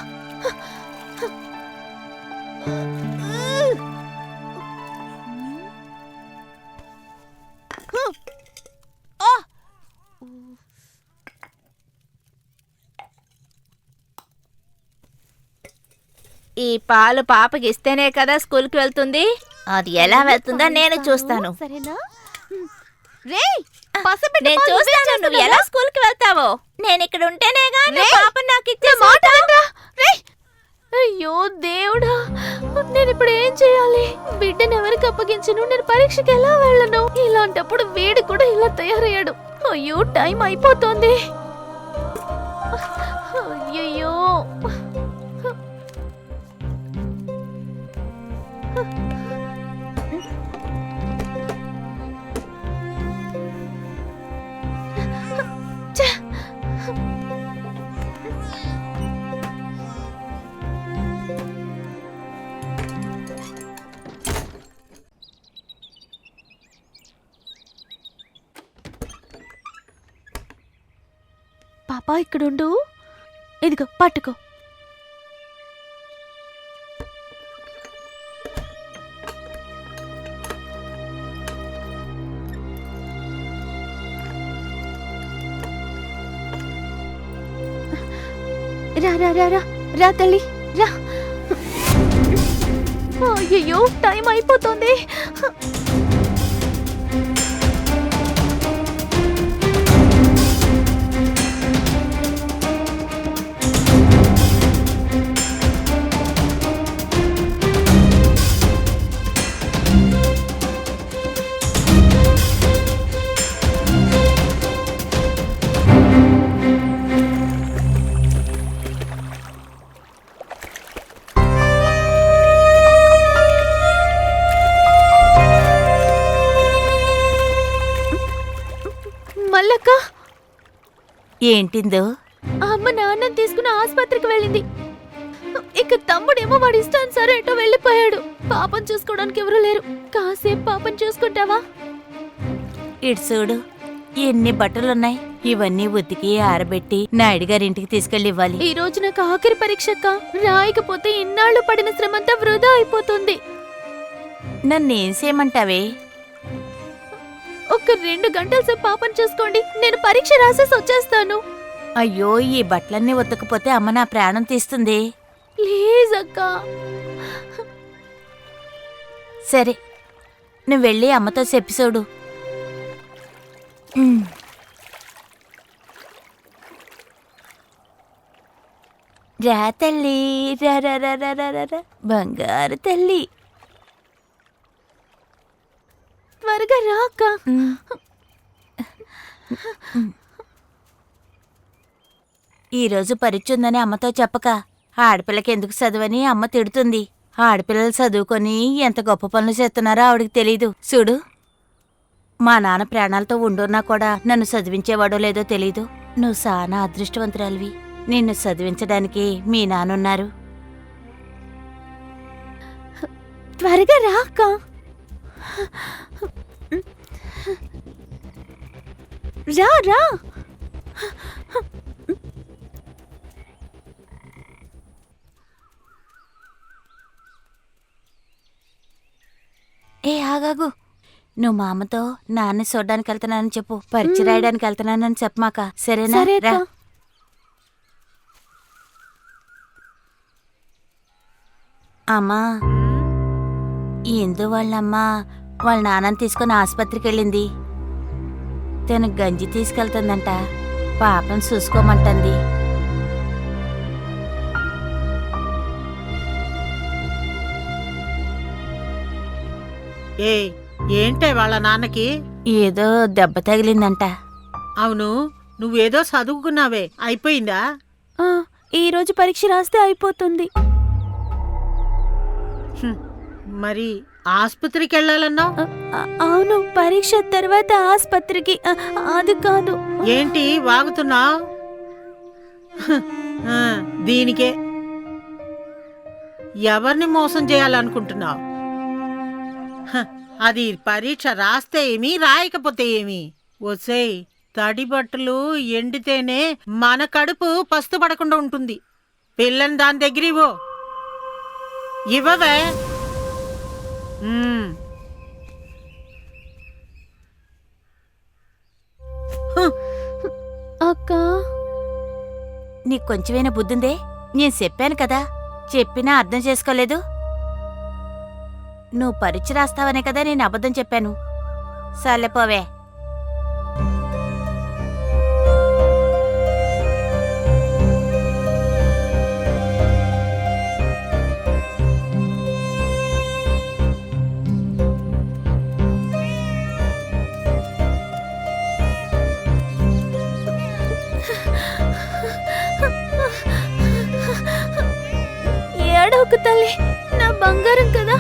ఈ పాలు పాపకి ఇస్తేనే కదా స్కూల్కి వెళ్తుంది. అది ఎలా వెళ్తుందో నేను చూస్తాను. సరేనా? రేయ్, పసిబిడ్డ నేను పాలు చూస్తాను నువ్వే నువ్వు ఎలా చేస్తున్నావా? స్కూల్కి వెళ్తావో. నేను ఇక్కడ ఉంటేనేగా నా రేయ్, పాప నాకు ఇచ్చే నా మాట వినరా? రేయ్. అయ్యో దేవుడా, నేను ఇప్పుడు ఏం చేయాలి? బిడ్డను ఎవరికి అప్పగించను? నేను పరీక్షకి ఎలా వెళ్ళను? ఇలాంటప్పుడు వీడు కూడా ఇలా తయారయ్యాడు. అయ్యో, టైం అయిపోతుంది. అయ్యయ్యో. పాపా, ఇక్కడుండు. ఇదిగో పట్టుకో. రా రా రా రా రా తల్లి, రా. అయ్యయ్యో, టైం అయిపోతుంది. మల్లక్క, ఏంటిందో? అమ్మ నాన్న తీసుకుని ఆసుపత్రికి వెళ్ళింది. ఇక తమ్ముడేమో వాడి ఇష్టానుసారం ఎటో వెళ్ళిపోయాడు. పాపం చూసుకోవడానికి ఎవరూ లేరు. కాసేపు పాపం చూసుకుంటావా? ఇటు చూడు, ఎన్ని బట్టలున్నాయి. ఇవన్నీ ఉతికి ఆరబెట్టి నాయుడు గారింటికి తీసుకెళ్లి ఇవ్వాలి. ఈ రోజు నాకు ఆఖరి పరీక్షక్క. రాయకపోతే ఇన్నాళ్ళు పడిన శ్రమంతా వృధా అయిపోతుంది. నన్నేం చేయమంటావే? ఒక 2 గంటల సేపు పాపం చూసుకోండి, నేను పరీక్ష రాసేసి వచ్చేస్తాను. అయ్యో, ఈ బట్టలన్నీ ఉతకపోతే అమ్మ నా ప్రాణం తీస్తుంది. ప్లీజ్ అక్క. సరే, నువ్వు వెళ్ళి అమ్మతో చెప్పి చూడు. రా తల్లి, రా రా రా రా రా రా రా. బంగారు తల్లి. త్వరగా రా అక్క. ఈరోజు పరీక్ష ఉందని అమ్మతో చెప్పక. ఆడపిల్లకి ఎందుకు చదువని అమ్మ తిడుతుంది. ఆడపిల్లలు చదువుకొని ఎంత గొప్ప పనులు చేస్తున్నారో ఆవిడికి తెలీదు. చూడు, మా నాన్న ప్రాణాలతో ఉండున్నా కూడా నన్ను చదివించేవాడో లేదో తెలీదు. నువ్వు చాలా అదృష్టవంతురాలివి. నిన్ను చదివించడానికి మీ నాన్నున్నారు. త్వరగా రా అక్క. రా రా. ఏ ఆగాగు, నువ్వు మా అమ్మతో నాన్న చూడ్డానికి వెళ్తున్నానని చెప్పు. పరీక్ష రాయడానికి వెళ్తున్నానని చెప్పమాక, సరేనా? సరే రా. అక్క. అమ్మా, ఇందు వాళ్ళమ్మ వాళ్ళ నాన్నని తీసుకుని ఆసుపత్రికి వెళ్ళింది. తను గంజి తీసుకెళ్తుందంట. పాపను చూసుకోమంటుంది. ఏంటే వాళ్ళ నాన్నకి? ఏదో దెబ్బ తగిలిందంట. అవును, నువ్వేదో చదువుకున్నావే, అయిపోయిందా? ఆ, ఈ రోజు పరీక్ష రాస్తే అయిపోతుంది. మరి ఆసుపత్రికి వెళ్ళాలన్నావు? అవును, పరీక్ష తర్వాత ఆసుపత్రికి. అది కాదు. ఏంటి వాగుతున్నావు? దీనికే ఎవరిని మోసం చేయాలనుకుంటున్నావు? అది పరీక్ష రాస్తే ఏమి, రాయకపోతే ఏమి? ఒసేయ్, తడి బట్టలు ఎండితేనే మన కడుపు పస్తు పడకుండా ఉంటుంది. పిల్లని దాని దగ్గర ఇవ్వవే. అక్క, నీకు కొంచెమైనా బుద్ధుందే? నేను చెప్పాను కదా, చెప్పినా అర్థం చేసుకోలేదు. నువ్వు పరీక్ష రాస్తావనే కదా నేను అబద్ధం చెప్పాను. సర్లేపోవే. ఏడవకు తల్లి, నా బంగారం కదా.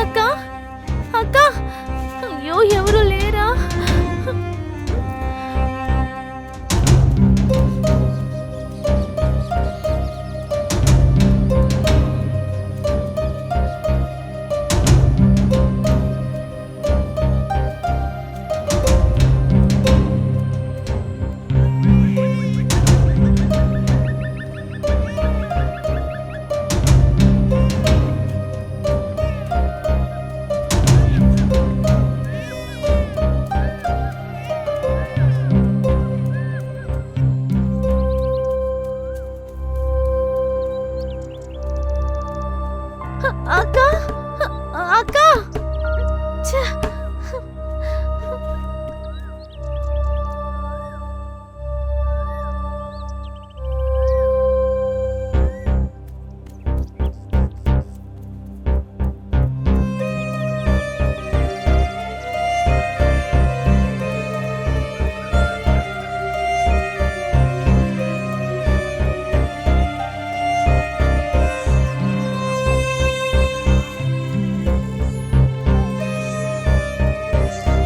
అక్క, అక్క, అయ్యో ఎవరు లేరా? అక్క, అక్క, ఛ!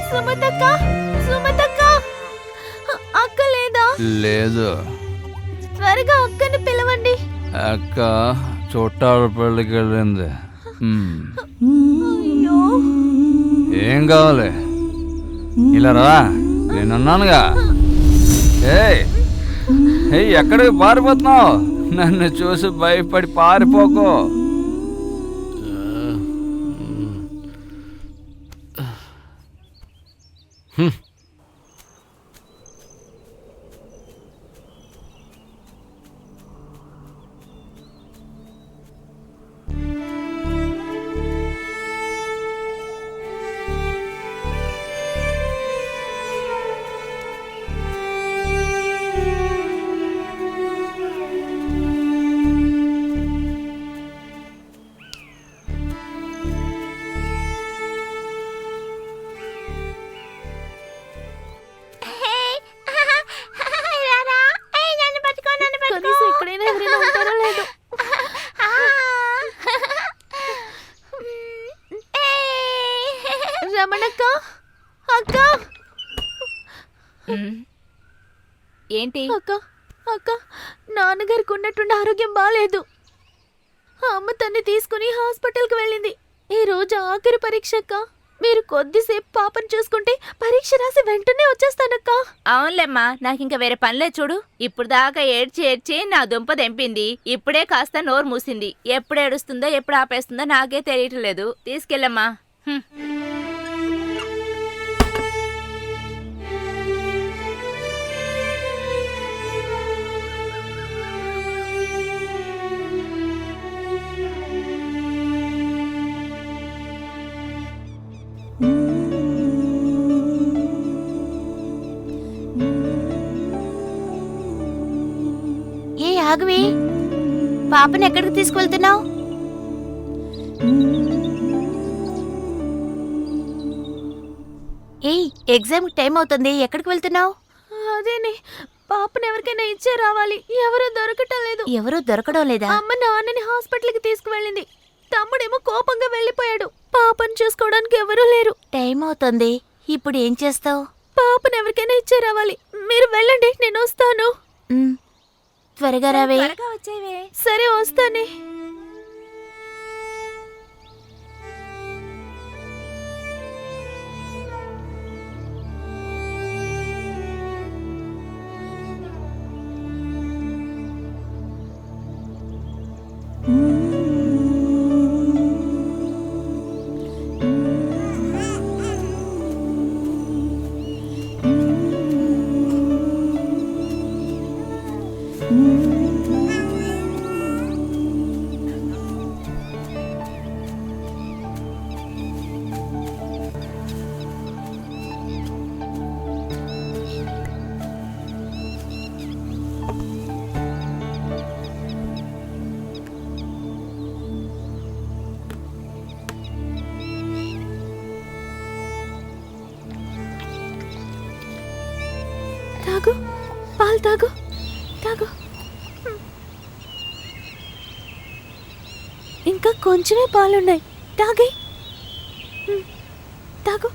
సుమతక్క, సుమతక్క, అక్క లేదా? లేదు. త్వరగా అక్కని పిలవండి. అక్క చుట్టాల పెళ్ళికి వెళ్ళింది. అయ్యో, ఏం కావాలి? ఇలా రా, నేనున్నానుగా. ఏయ్, ఎక్కడికి పారిపోతున్నావు? నన్ను చూసి భయపడి పారిపోకు. కనీసం ఎక్కడైనా ఎవరైనా ఉంటారో లేదో. రమణక్క, అక్క, ఏంటి? అక్క, అక్క, నాన్నగారికి ఉన్నట్టుండి ఆరోగ్యం బాలేదు. అమ్మ తన్ని తీసుకుని హాస్పిటల్కి వెళ్ళింది. ఈ రోజు ఆఖరి పరీక్ష అక్క. మీరు కొద్దిసేపు పాపను చూసుకుంటే పరీక్ష రాసి వెంటనే వచ్చేస్తానక్క. అవునులేమ్మా, నాకింక వేరే పనిలే చూడు. ఇప్పుడు దాకా ఏడ్చి ఏడ్చి నా దుంప దెంపింది. ఇప్పుడే కాస్త నోరు మూసింది. ఎప్పుడు ఏడుస్తుందో ఎప్పుడు ఆపేస్తుందో నాకే తెలియట్లేదు. తీసుకెళ్ళమ్మా. రాఘవి, పాపని ఎక్కడికి తీసుకువెళ్తున్నావు? ఏయ్, ఎగ్జామ్ టైం అవుతుంది, ఎక్కడికి వెళ్తున్నావు? అదేనే, పాపను ఎవరికైనా ఇచ్చే రావాలి. ఎవరూ దొరకటం లేదు. ఎవరూ దొరకడం లేదా? అమ్మ నాన్నని హాస్పిటల్కి తీసుకువెళ్ళింది. తమ్ముడేమో కోపంగా వెళ్ళిపోయాడు. పాపను చూసుకోవడానికి ఎవరూ లేరు. టైం అవుతుంది, ఇప్పుడు ఏం చేస్తావు? పాపను ఎవరికైనా ఇచ్చే రావాలి. మీరు వెళ్ళండి, నేను వస్తాను. త్వరగా రావే. త్వరగా వచ్చేవే. సరే, వస్తానే. తాగు, పాలు తాగు, తాగు. ఇంకా కొంచెమే పాలున్నాయి, తాగే. తాగు.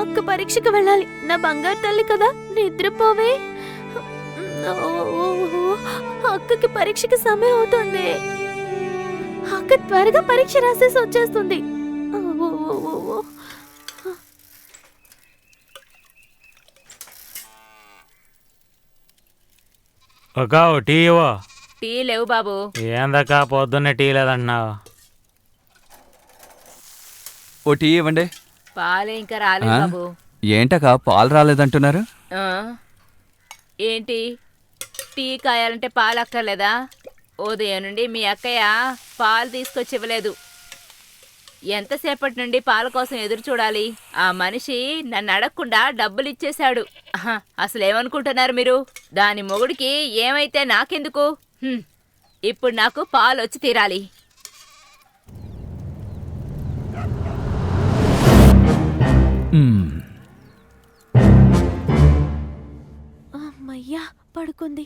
అక్క పరీక్షకు వెళ్ళాలి. నా బంగారు తల్లి కదా, నిద్రపోవే. అక్కకి పరీక్షకి సమయం అవుతుంది. అక్క త్వరగా పరీక్ష రాసేసి వచ్చేస్తుంది. ఒక టీ ఇవ్వు. టీ లేవు బాబు. ఏందక్క పొద్దున్నే టీ లేదన్నావు? ఓ టీ ఇవ్వండి. పాలు ఇంకా రాలేదు ఆ? బాబు. ఏంటక్క పాలు రాలేదంటున్నారు? ఆ? ఏంటి, టీ కాయాలంటే పాలు అక్కర్లేదా? ఉదయం నుండి మీ అక్కయ్య పాలు తీసుకొచ్చి ఇవ్వలేదు. ఎంతసేపటి నుండి పాల కోసం ఎదురు చూడాలి? ఆ మనిషి నన్ను అడగకుండా డబ్బులు ఇచ్చేశాడు. అసలు ఏమనుకుంటున్నారు మీరు? దాని మొగుడికి ఏమైతే నాకెందుకు? ఇప్పుడు నాకు పాలు వచ్చి తీరాలి. అమ్మయ్యా, పడుకుంది.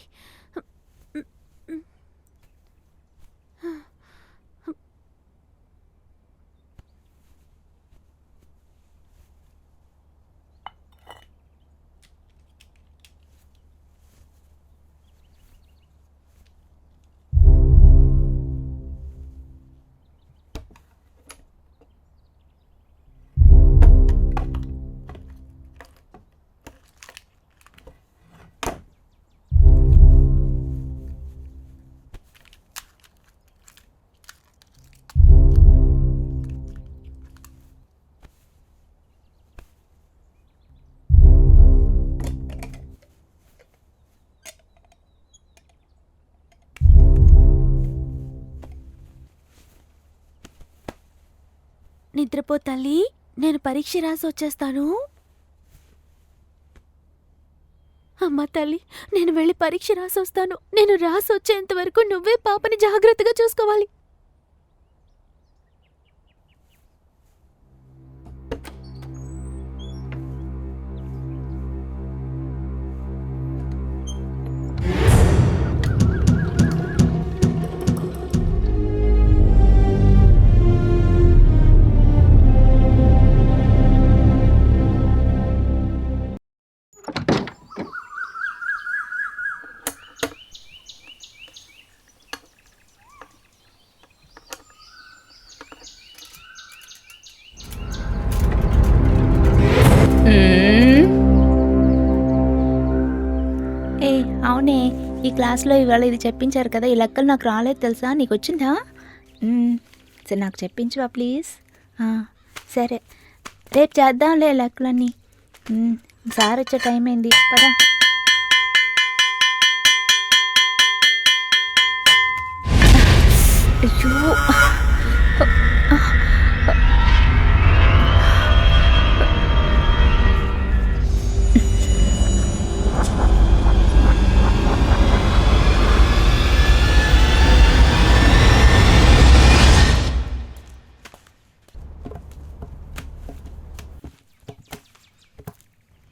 నిద్రపో తల్లి, నేను పరీక్ష రాసి వచ్చేస్తాను. అమ్మ తల్లి, నేను వెళ్ళి పరీక్ష రాసి వస్తాను. నేను రాసి వచ్చేంత వరకు నువ్వే పాపని జాగ్రత్తగా చూసుకోవాలి. ఏ అవునే, ఈ క్లాస్లో ఇవాళ ఇది చెప్పించారు కదా, ఈ లెక్కలు నాకు రాలేదు తెలుసా, నీకు వచ్చిందా? సరే నాకు చెప్పించువా ప్లీజ్. సరే రేపు చేద్దాంలే లెక్కలన్నీ. సార్ వచ్చే టైం అయింది, పదా. అయ్యో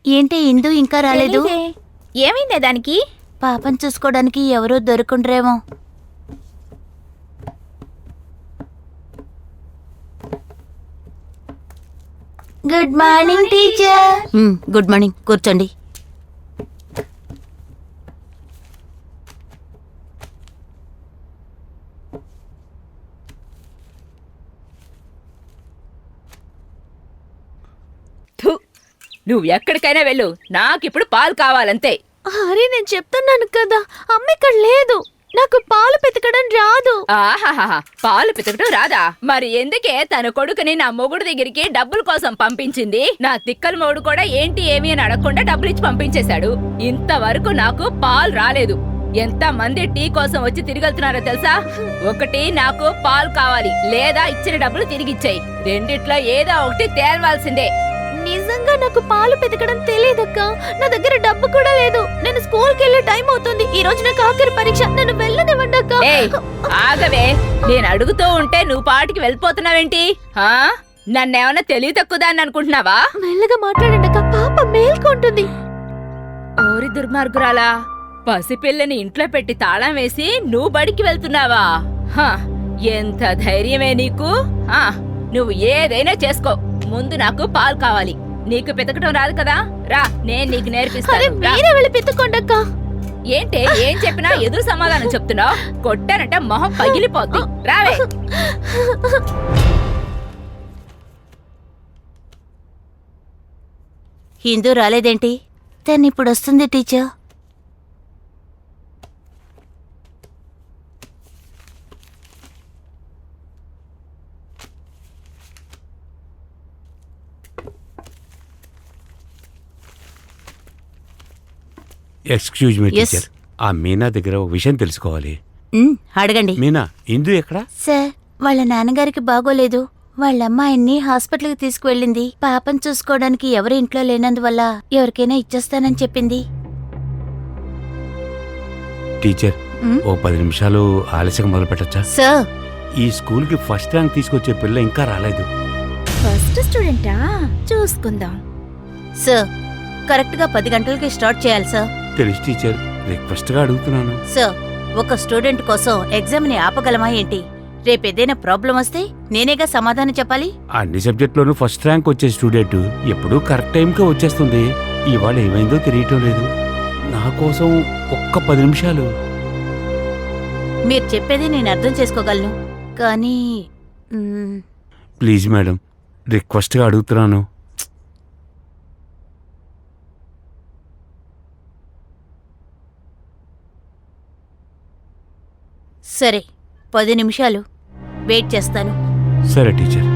ఏంటి ఇందు ఇంకా రాలేదు? తెలీదే. ఏమైందే దానికి? పాపం చూసుకోవడానికి ఎవరూ దొరుకుండ్రేమో. Good morning teacher. Good morning, కూర్చోండి. నువ్వు ఎక్కడికైనా వెళ్ళు, నాకిప్పుడు పాలు కావాలంతే. అరే నేను చెప్తున్నాను కదా, అమ్మ ఇక్కడ లేదు, నాకు పాలు పితకడం రాదు. ఆహాహా, పాలు పితకటం రాదా? మరి ఎందుకే తన కొడుకుని నా మొగుడు దగ్గరికి డబ్బుల కోసం పంపించింది? నా తిక్కల మొగుడు కూడా ఏంటి ఏమి అని అడగకుండా డబ్బులు ఇచ్చి పంపించేశాడు. ఇంతవరకు నాకు పాలు రాలేదు. ఎంత మంది టీ కోసం వచ్చి తిరిగెళ్తున్నారో తెలుసా? ఒకటి నాకు పాలు కావాలి, లేదా ఇచ్చిన డబ్బులు తిరిగిచ్చేయి. రెండిట్లో ఏదో ఒకటి తేల్వాల్సిందే. నిజంగా నాకు పాలు పితకడం తెలియదక్క, నా దగ్గర డబ్బు కూడా లేదు. నేను స్కూల్ కి వెళ్ళే టైం అవుతుంది. ఈ రోజు నాకు ఆఖరి పరీక్ష, నన్ను వెళ్ళనివ్వండి అక్క. ఏయ్, ఆగవే, నేను అడుగుతూ ఉంటే నువ్వు పాటికి వెళ్ళిపోతున్నావేంటి? నన్నేమన్నా తెలివి తక్కువదాన్ని అనుకుంటున్నావా? మెల్లగా మాట్లాడండి అక్క, పాప మేల్కొంటుంది. ఓరి దుర్మార్గురాలా, పసిపిల్లని ఇంట్లో పెట్టి తాళం వేసి నువ్వు బడికి వెళ్తున్నావా? ఎంత ధైర్యమే నీకు? నువ్వు ఏదైనా చేసుకో, ముందు నాకు పాలు కావాలి. నీకు పితకటం రాదు కదా, రా నేను నీకు నేర్పిస్తాను. మీరే వెళ్ళి పితుక్కోండి అక్క. ఏంటే ఏం చెప్పినా ఎదురు సమాధానం చెప్తున్నావు? కొట్టానంటే మొహం పగిలిపోద్ది. రావే. హిందూ రాలేదేంటి? తను ఇప్పుడు వస్తుంది teacher. Excuse me Yes. Teacher, ఆ మీనా దగ్గర ఒక విషయం తెలుసుకోవాలి. అడగండి. మీనా, ఇందు ఎక్కడా? సార్, వాళ్ళ నాన్నగారికి బాగోలేదు. వాళ్ళ అమ్మాయిని హాస్పిటల్కి తీసుకువెళ్ళింది. పాపం చూసుకోవడానికి ఎవరి ఇంట్లో లేనందువల్ల ఎవరికైనా ఇచ్చేస్తానని చెప్పింది. టీచర్, ఓ 10 నిమిషాలు ఆలస్యంగా మొదలు పెట్టచ్చా? సార్, ఈ స్కూల్ కి ఫస్ట్ ర్యాంక్ తీసుకొచ్చే పిల్ల ఇంకా రాలేదు. ఫస్ట్ స్టూడెంటా? చూసుకుందాం. సార్, కరెక్ట్గా 10 గంటలకి స్టార్ట్ చేయాలి సార్. తెలుసు టీచర్, రిక్వెస్ట్ గా అడుగుతున్నాను. సార్, ఒక స్టూడెంట్ కోసం ఎగ్జామ్ని ఆపగలమా ఏంటి? రేపేదైనా ప్రాబ్లం వస్తే నేనేగా సమాధానం చెప్పాలి. అన్ని సబ్జెక్టులోనూ ఫస్ట్ ర్యాంక్ వచ్చే స్టూడెంట్ ఎప్పుడూ కరెక్ట్ టైంకే వచ్చేస్తుంది. ఇవాళ ఏమైందో తెలియటం లేదు. నా కోసం ఒక్క 10 నిమిషాలు. మీరు చెప్పేది నేను అర్థం చేసుకోగలను, కానీ ప్లీజ్ మేడం, రిక్వెస్ట్ గా అడుగుతున్నాను. సరే, 10 నిమిషాలు వెయిట్ చేస్తాను. సరే టీచర్.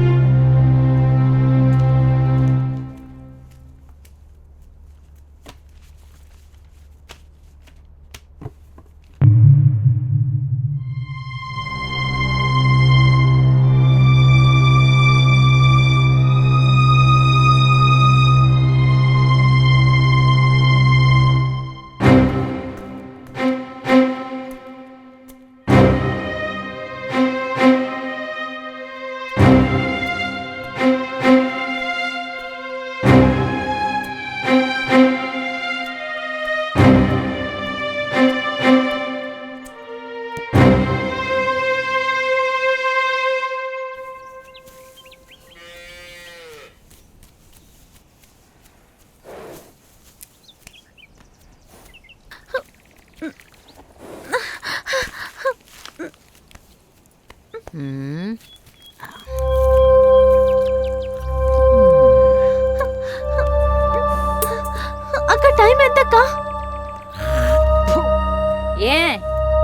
ఏ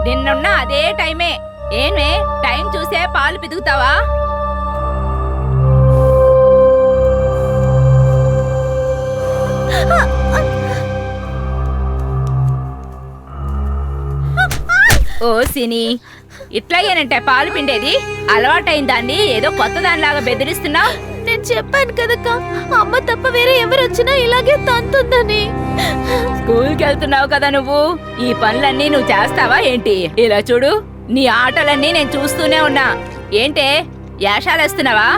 నిన్నున్న అదే టైమే. ఏమే టైం చూసే పాలు పితుకుతావా? ఓ సిని, ఇట్లాగేనంటే పాలు పిండేది? అలవాటైన దాన్ని ఏదో కొత్త దానిలాగా బెదిరిస్తున్నావు. నేను చెప్పాను కదక్క, అమ్మ తప్ప వేరే ఎవరు వచ్చినా ఇలాగే తంతుందని. స్కూల్కి వెళ్తున్నావు కదా నువ్వు, ఈ పనులన్నీ నువ్వు చేస్తావా ఏంటి? ఇలా చూడు, నీ ఆటలన్నీ నేను చూస్తూనే ఉన్నా. ఏంటే యాషాలేస్తున్నావా?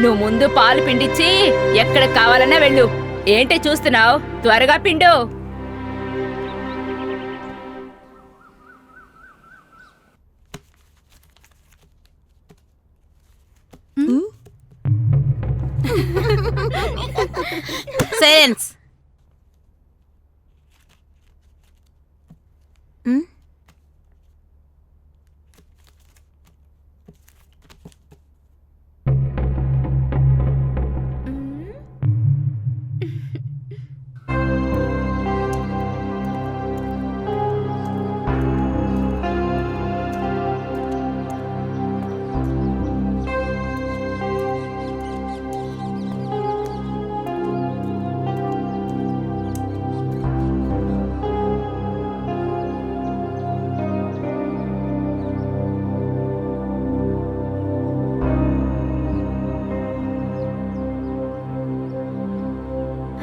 నువ్వు ముందు పాలు పిండిచ్చి ఎక్కడికి కావాలన్నా వెళ్ళు. ఏంటి చూస్తున్నావు? త్వరగా పిండు. సైలెన్స్.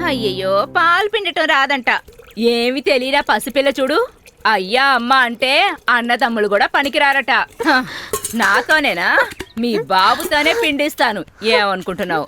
అయ్యయ్యో, పాలు పిండటం రాదంట. ఏమి తెలియరా పసిపిల్ల చూడు. అయ్యా అమ్మ అంటే అన్నదమ్ములు కూడా పనికిరారట. నాతోనేనా? మీ బాబుతోనే పిండిస్తాను. ఏమనుకుంటున్నావు?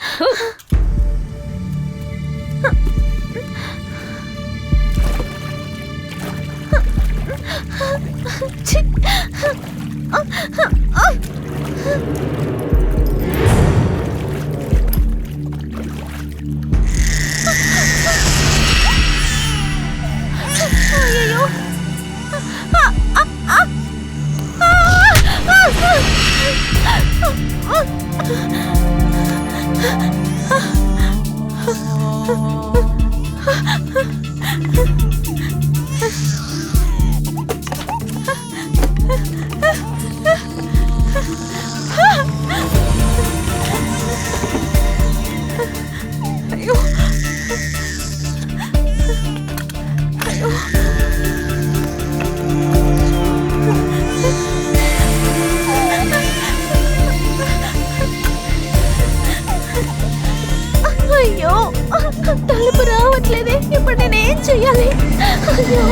అయ్యో, అయ్యో, తలుపు రావట్లేదే. ఇప్పుడు నేనేం చెయ్యాలి? అయ్యో,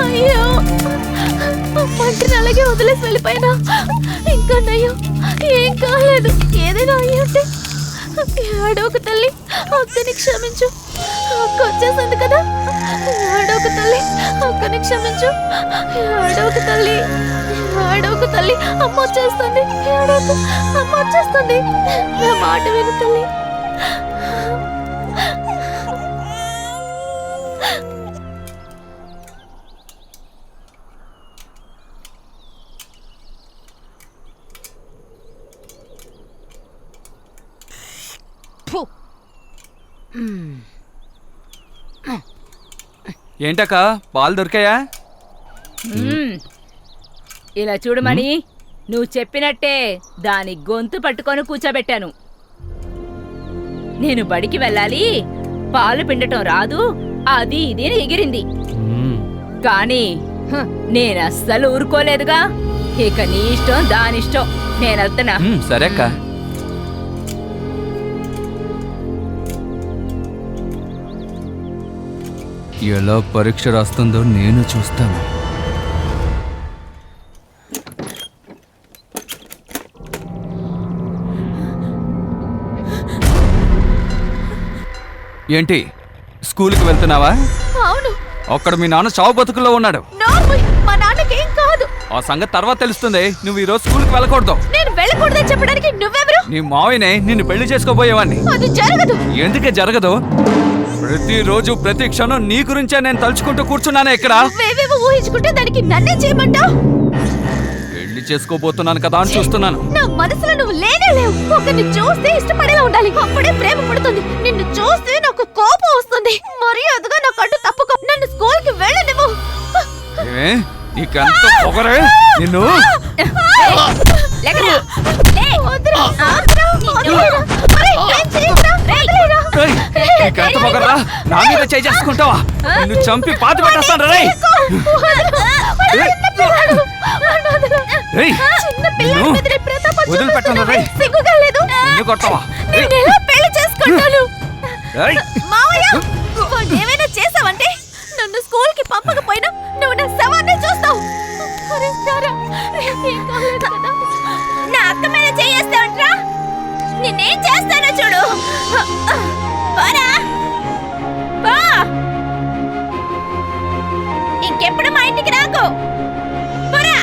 అయ్యో, మంటిని అలాగే వదిలేసి వెళ్ళిపోయినా. ఇంకా నయ్యో, ఏం కాలేదు. ఏదైనా అయ్యి ఉంటే ఏడోకు తల్లి, అక్కని క్షమించు. అక్క వచ్చేసింది కదా, ఏడోకు తల్లి, అక్కని క్షమించు. ఏడోకు తల్లి, ఏడోకు తల్లి, అమ్మ వచ్చేస్తుంది. ఏడోకు, అమ్మ వచ్చేస్తుంది. నా మాట విను తల్లి. ఏంటక్క పాలు దొరికాయా? ఇలా చూడమని నువ్వు చెప్పినట్టే దాని గొంతు పట్టుకొని కూర్చోబెట్టాను. నేను బడికి వెళ్ళాలి, పాలు పిండటం రాదు, అది ఇది అని ఎగిరింది. కానీ నేను అస్సలు ఊరుకోలేదుగా. ఇక నీ ఇష్టం, దానిష్టం. నేను వెళ్తున్నా. సరే అక్క. ఎలా పరీక్ష రాస్తుందో నేను చూస్తాను. ఏంటి స్కూల్కి వెళ్తున్నావా? అవును. అక్కడ మీ నాన్న చావు బతుకుల్లో ఉన్నాడు. నార్మల్, మా నాన్నకేం కాదు. ఆ సంగతి తర్వాత తెలుస్తుంది. నువ్వు ఈరోజు స్కూల్కి వెళ్ళకూడదు. నేను వెళ్ళకూడదని చెప్పడానికి నువ్వెవరు? నీ మావయ్యనే నిన్ను పెళ్లి చేసుకోబోయేవాడిని. అది జరగదు. ఎందుకే జరగదు? ప్రతిరోజు ప్రతి క్షణం నీ గురించే నేను తలుచుకుంటూ కూర్చున్నానే ఇక్కడ. నువ్వేవేవో ఊహించుకుంటే దానికి నన్నే చేయమంటావు? పెళ్లి చేసుకోబోతున్నాను కదా అని చూస్తున్నాను. నా మనసులో నువ్వు లేనే లేవు. ఒకరిని చూస్తే ఇష్టపడేలా ఉండాలి, అప్పుడే ప్రేమ పుడుతుంది. నిన్ను చూస్తే నాకు కోపం వస్తుంది. మర్యాదగా నా కట్టు తప్పుకో. నన్ను స్కూల్కి వెళ్ళనివ్వు. ఏమే నీకెంత పొగరే నిన్ను. లేకరా. లే. వద్దురా, వద్దురా, వద్దురా. ఒరేయ్, ఏం చేయకురా, వదిలేరా. ఏయ్, నీకెంత పొగరా? నా మీద చేయి చేసుకుంటావా? నిన్ను చంపి పాతి పెట్టేస్తాను రే. చిన్న పిల్లల మీద నీ ప్రతాపం వదిలిపెట్టను రే. చూపిస్తున్నావే, సిగ్గుగా లేదు? నిన్ను కొడతావా? నిన్ను ఎలా పెళ్లి చేసుకుంటాను? ఏయ్, మావయ్య, వాడు ఏమైనా చేసావంటే నన్ను స్కూల్కి పంపకపోయినా నువ్వు నా శవాన్ని చూస్తావు. అరే సారా, ఏం కాలేదు కదా? నా అక్క మీద చేయేస్తావంట్రా? నిన్నేం చేస్తానో చూడు. పోరా, పో. ఇంకెప్పుడు మా ఇంటికి రాకు. పోరా.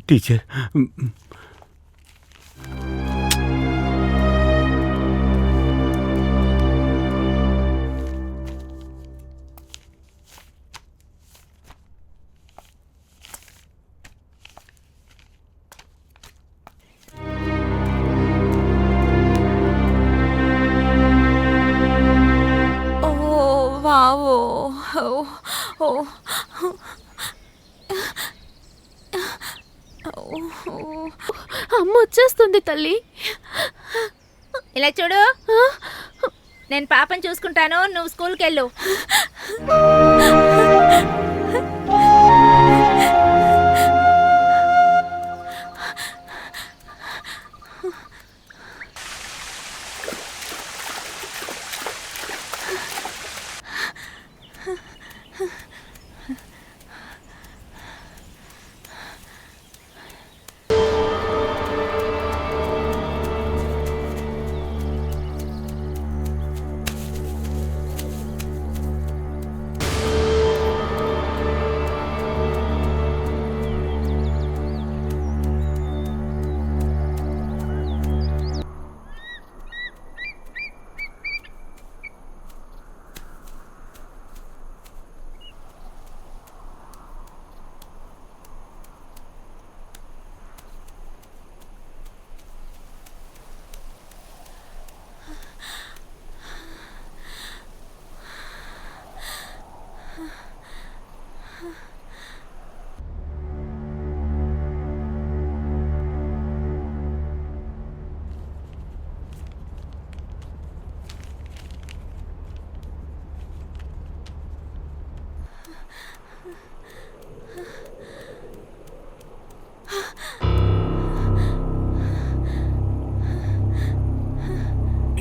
టీచర్, వావో. అమ్మ వచ్చేస్తుంది తల్లి. ఇలా చూడు, నేను పాపని చూసుకుంటాను, నువ్వు స్కూల్కి వెళ్ళు.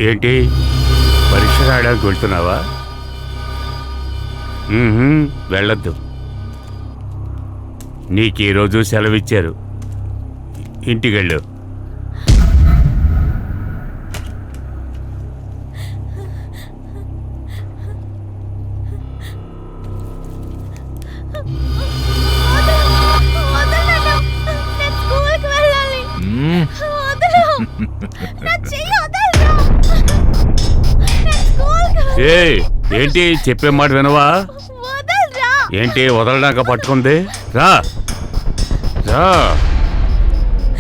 ఏంటి పరీక్ష రాయడానికి వెళ్తున్నావా? వెళ్ళొద్దు. నీకు ఈరోజు సెలవిచ్చారు, ఇంటికెళ్ళు. ఏంటి చెప్పే మాట వినవా? ఏంటి వదలడాక పట్టుకుంది? రా రా,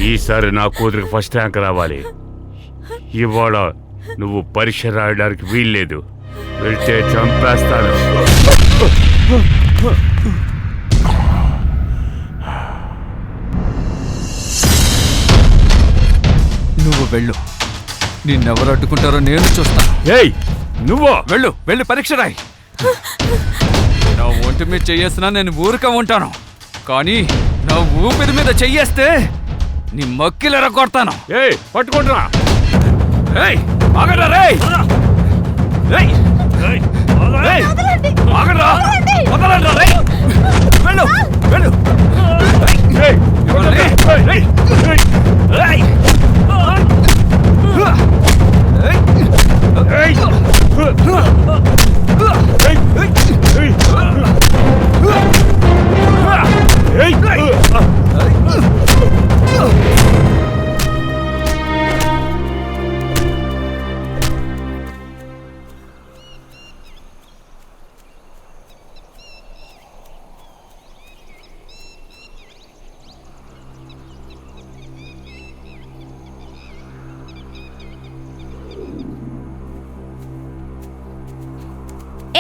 ఈసారి నా కూతురికి ఫస్ట్ ర్యాంక్ రావాలి. ఇవాళ నువ్వు పరీక్ష రాయడానికి వీల్లేదు, వెళ్తే చంపేస్తాను. నువ్వు వెళ్ళు, నిన్నెవరు అడ్డుకుంటారో నేను చూస్తాను. ఏయ్ నువ్వు వెళ్ళు, వెళ్ళి పరీక్ష రాయి. నా ఒంటి మీద చెయ్యేసినా నేను ఊరిక ఉంటాను, కానీ నా ఊపిరి మీద చెయ్యేస్తే నీ మక్కిలు ఎరగొడతాను. ఏయ్ పట్టుకుంటున్నా. ఏయ్ ఆగరా రేయ్. ఏయ్ ఏయ్ ఆగరా, వదలండి రేయ్. వెళ్ళు వెళ్ళు. ఏయ్ ఎవరిని? ఏయ్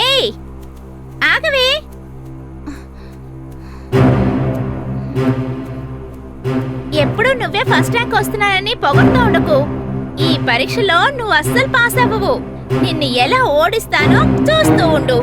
ఏయ్ ఆగవే. ఎప్పుడు నువ్వే ఫస్ట్ ర్యాంక్ వస్తున్నానని పొగడుతూ ఉండకు. ఈ పరీక్షలో నువ్వు అస్సలు పాస్ అవ్వవు. నిన్ను ఎలా ఓడిస్తానో చూస్తూ ఉండు.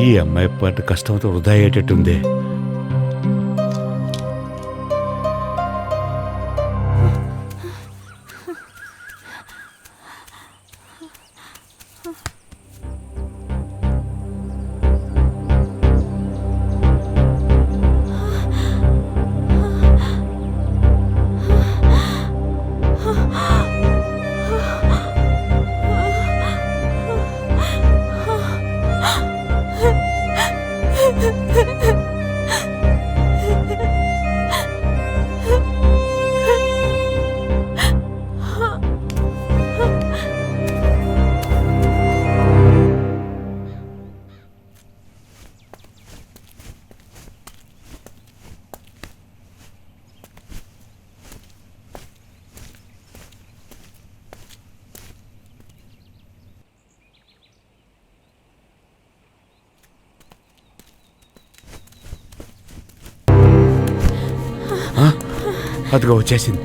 ఈ అమ్మాయి పడ్డ కష్టంతో వృధా అయ్యేటట్టుంది. అదిగో వచ్చేసింది.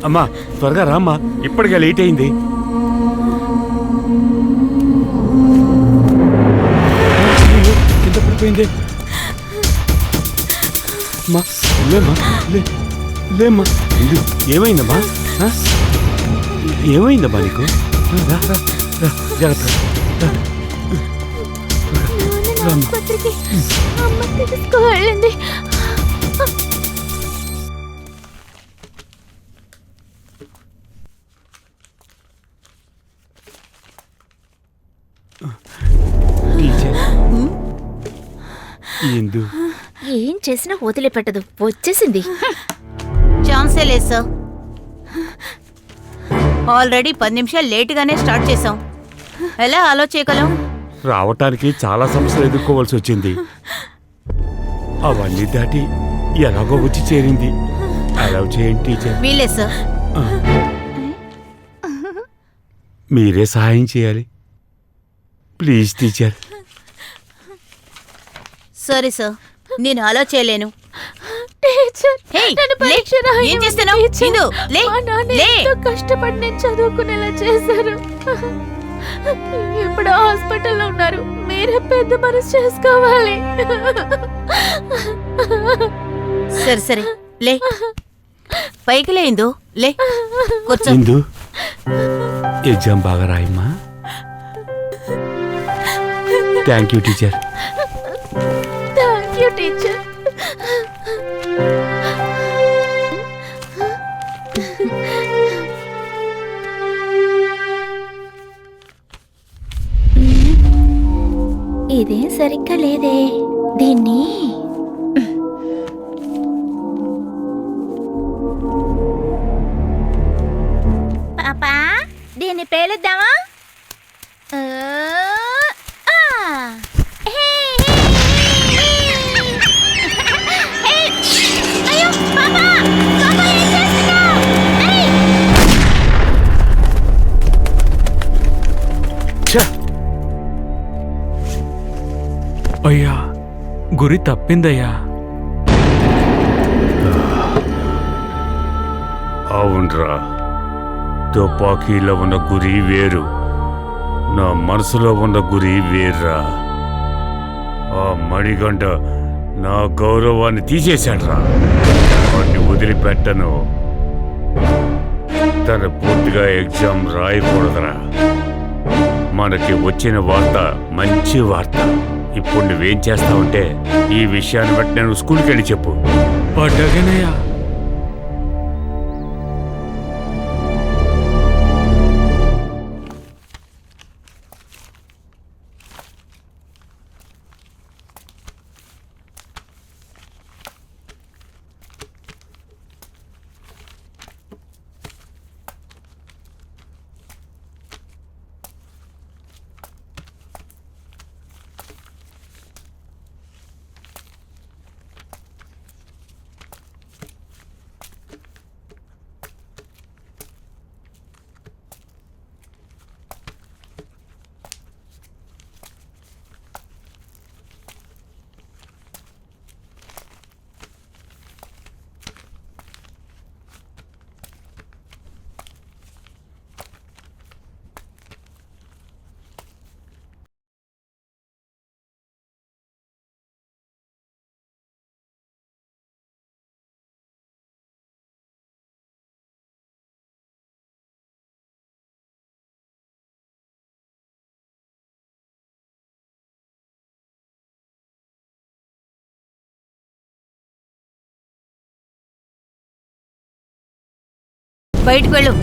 అమ్మా త్వరగా రామ్మా, ఇప్పటికే లేట్ అయింది. కింద పడిపోయింది. అమ్మా లేమ్మా, లేమ్మా. ఏమైందమ్మా? ఏమైందమ్మా నీకు? రా రా రా, జాగ్రత్త. ఆసుపత్రికి అమ్మ తీసుకువెళ్ళింది. ఇందు ఏం చేసినా వదిలిపెట్టదు, వచ్చేసింది. ఛాన్సే లేదు సార్. ఆల్రెడీ 10 నిమిషాలు లేటుగానే స్టార్ట్ చేసాం. ఎలా అలో చేయగలం? రావటానికి చాలా సమస్యలు ఎదుర్కోవాల్సి వచ్చింది. అవన్నీ దాటి ఎలాగో వచ్చి చేరింది. అలా చేయండి టీచర్. వీలే సార్. మీరే సహాయం చేయాలి ప్లీజ్ టీచర్. సారీ సార్, నేను అలో చేయలేను. టీచర్, హే, నన్ను లే. పరీక్ష రాయమని ఏం చేస్తున్నావ్? టీచర్. ఇందు, లే, మా నాన్న లే. ఎంతో కష్టపడి నేను చదువుకునేలా చేశారు. ఇప్పుడు హాస్పిటల్లో ఉన్నారు. మీరే పెద్ద మనసు చేసుకోవాలి. సరే సరే, లే. పైకి లే ఇందు, లే. కూర్చో. ఇందు ఎగ్జామ్ బాగా రాయమ్మా. Thank you teacher. Thank you teacher. ఇదేం సరిగ్గా లేదే. దీన్ని పాపా, దీన్ని పేలుద్దామా? అయ్యో పాపా, పాపా ఏం చేస్తున్నావ్? అయ్యా, గురి తప్పిందయ్యా. అవునరా, తుపాకీలో ఉన్న గురి వేరు, నా మనసులో ఉన్న గురి వేర్రా. ఆ మణిగంట నా గౌరవాన్ని తీసేశాడ్రా. వాడిని వదిలిపెట్టను. తన పూర్తిగా ఎగ్జామ్ రాయకూడదురా. మనకి వచ్చిన వార్త మంచి వార్త. ఇప్పుడు నువ్వేం చేస్తావంటే ఈ విషయాన్ని బట్టి నేను స్కూల్కి వెళ్ళి చెప్పు. అడ్డగనయ్యా. బయటికి వెళ్ళు.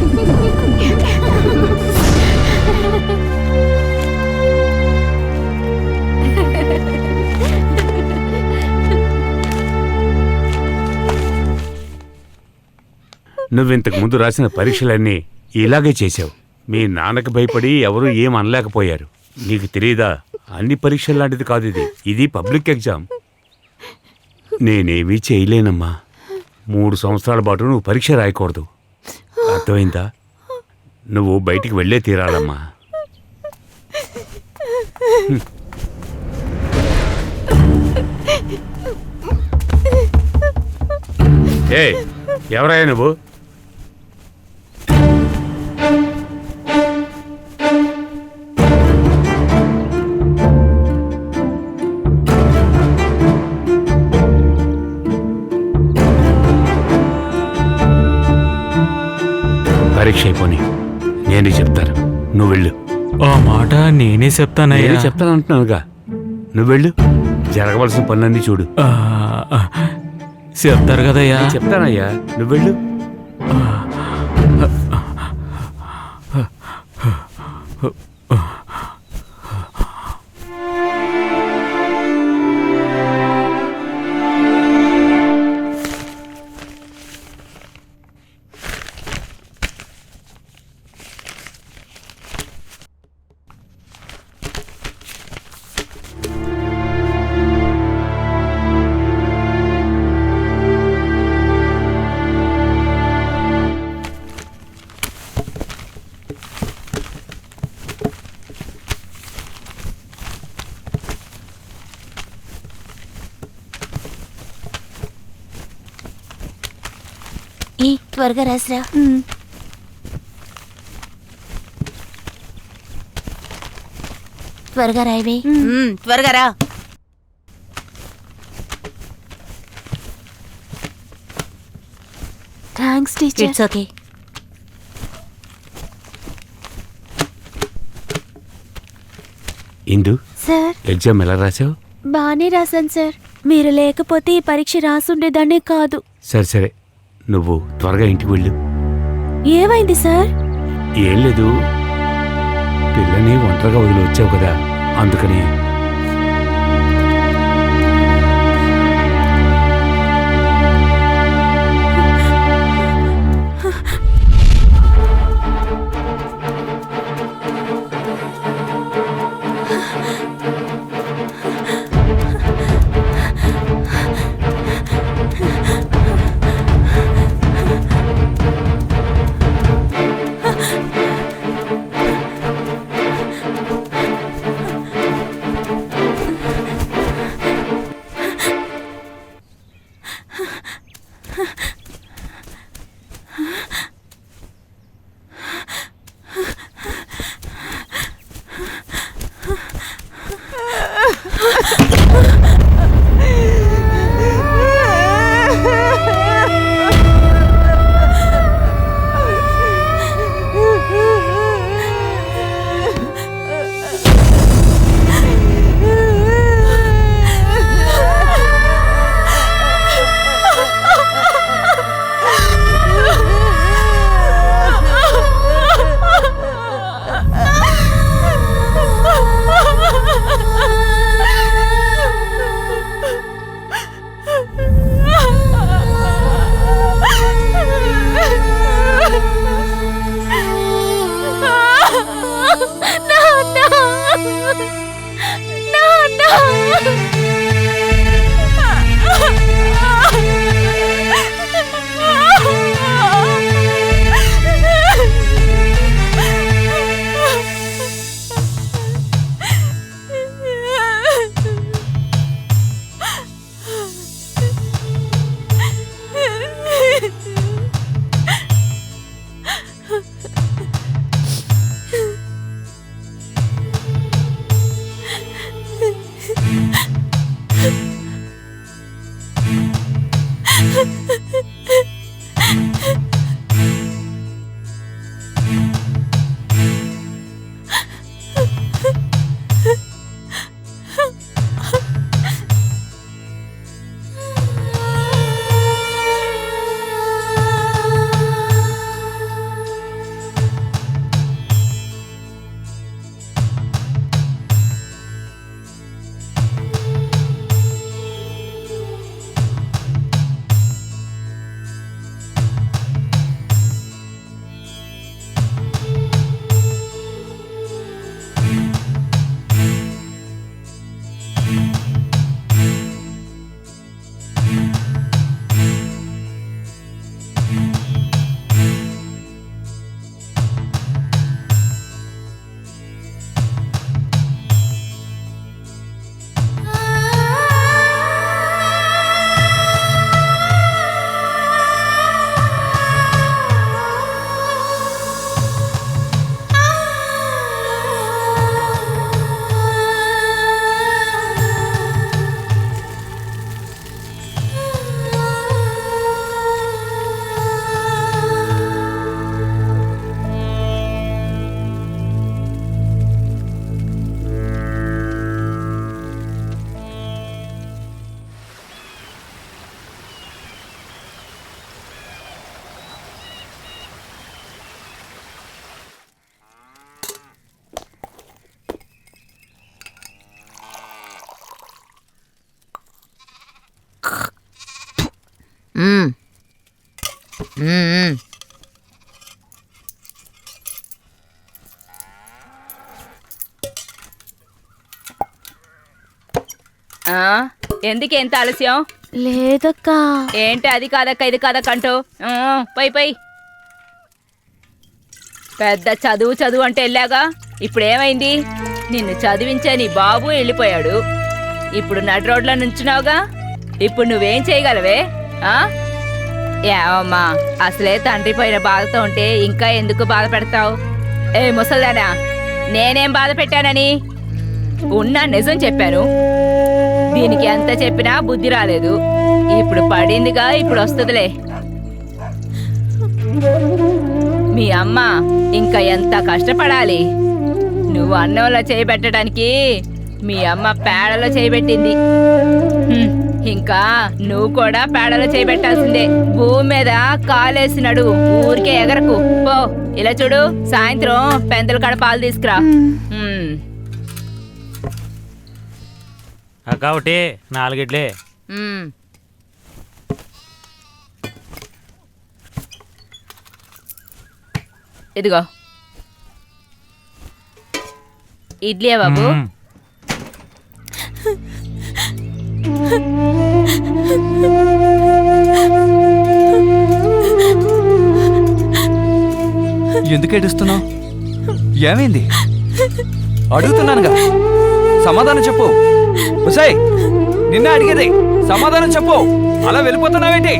నువ్వింతకు ముందు రాసిన పరీక్షలన్నీ ఇలాగే చేశావు. మీ నాన్నకు భయపడి ఎవరూ ఏం అనలేకపోయారు. నీకు తెలియదా, అన్ని పరీక్షలు లాంటిది కాదు ఇది. ఇది పబ్లిక్ ఎగ్జామ్. నేనేమీ చేయలేనమ్మా. 3 సంవత్సరాల పాటు నువ్వు పరీక్ష రాయకూడదు. అర్థమైందా? నువ్వు బయటికి వెళ్ళే తీరాలమ్మా. ఏ ఎవరయ్యా నువ్వు? పరీక్ష అయిపోని నేనే చెప్తాను, నువ్వు వెళ్ళు. ఆ మాట నేనే చెప్తానయ్యా. నేనే చెప్తాను అంటున్నానుగా, నువ్వు వెళ్ళు. జరగవలసిన పనులన్నీ చూడు. చెప్తారు కదయ్యా. నేను చెప్తానయ్యా, నువ్వు వెళ్ళు. త్వరగా రాసిరా. త్వరగా రాయవే. త్వరగా రా. Thanks teacher. It's okay. Indu, sir exam ఎలా రాసావు? బానే రాశాను సార్. మీరు లేకపోతే ఈ పరీక్ష రాసుండేదాన్నే కాదు. సరే సరే, నువ్వు త్వరగా ఇంటికి వెళ్ళు. ఏమైంది సార్? ఏం లేదు, పిల్లని ఒంటరిగా వదిలి వచ్చావు కదా, అందుకని. మ్మ్. మ్మ్. ఎందుకు ఎంత ఆలస్యం? లేదక్కా. ఏంటి అది కాదక్క ఇది కాదక్క అంటూ పై పై పెద్ద చదువు చదువు అంటే వెళ్ళాగా ఇప్పుడు ఏమైంది? నిన్ను చదివించే నీ బాబు వెళ్ళిపోయాడు. ఇప్పుడు నడి రోడ్లో నుంచున్నావుగా, ఇప్పుడు నువ్వేం చేయగలవే? ఏమమ్మా, అసలే తండ్రి పోయిన బాధతో ఉంటే ఇంకా ఎందుకు బాధ పెడతావు? ఏ ముసల్దానా, నేనేం బాధ పెట్టానని? ఉన్నా నిజం చెప్పాను. దీనికి ఎంత చెప్పినా బుద్ధి రాలేదు. ఇప్పుడు పడిందిగా, ఇప్పుడు వస్తుందిలే. మీ అమ్మ ఇంకా ఎంత కష్టపడాలి. నువ్వు అన్నంలో చేయబెట్టడానికి మీ అమ్మ పేడలో చేయబెట్టింది. ఇంకా నువ్వు కూడా పేడలో చేయబెట్టాల్సిందే. భూమి మీద కాలేసినడు ఊరికే ఎగరకు పో. ఇలా చూడు, సాయంత్రం పెందల కాడ పాలు తీసుకురా. అక్క ఒకటి 4 ఇడ్లీ. ఇదిగో ఇడ్లీయా బాబు? మ్మ్. ఎందుకు ఏడుస్తున్నావు? ఏమైంది? అడుగుతున్నానుగా, సమాధానం చెప్పు. ఉసాయ్, నిన్న అడిగేది సమాధానం చెప్పు. అలా వెళ్ళిపోతున్నావేంటి?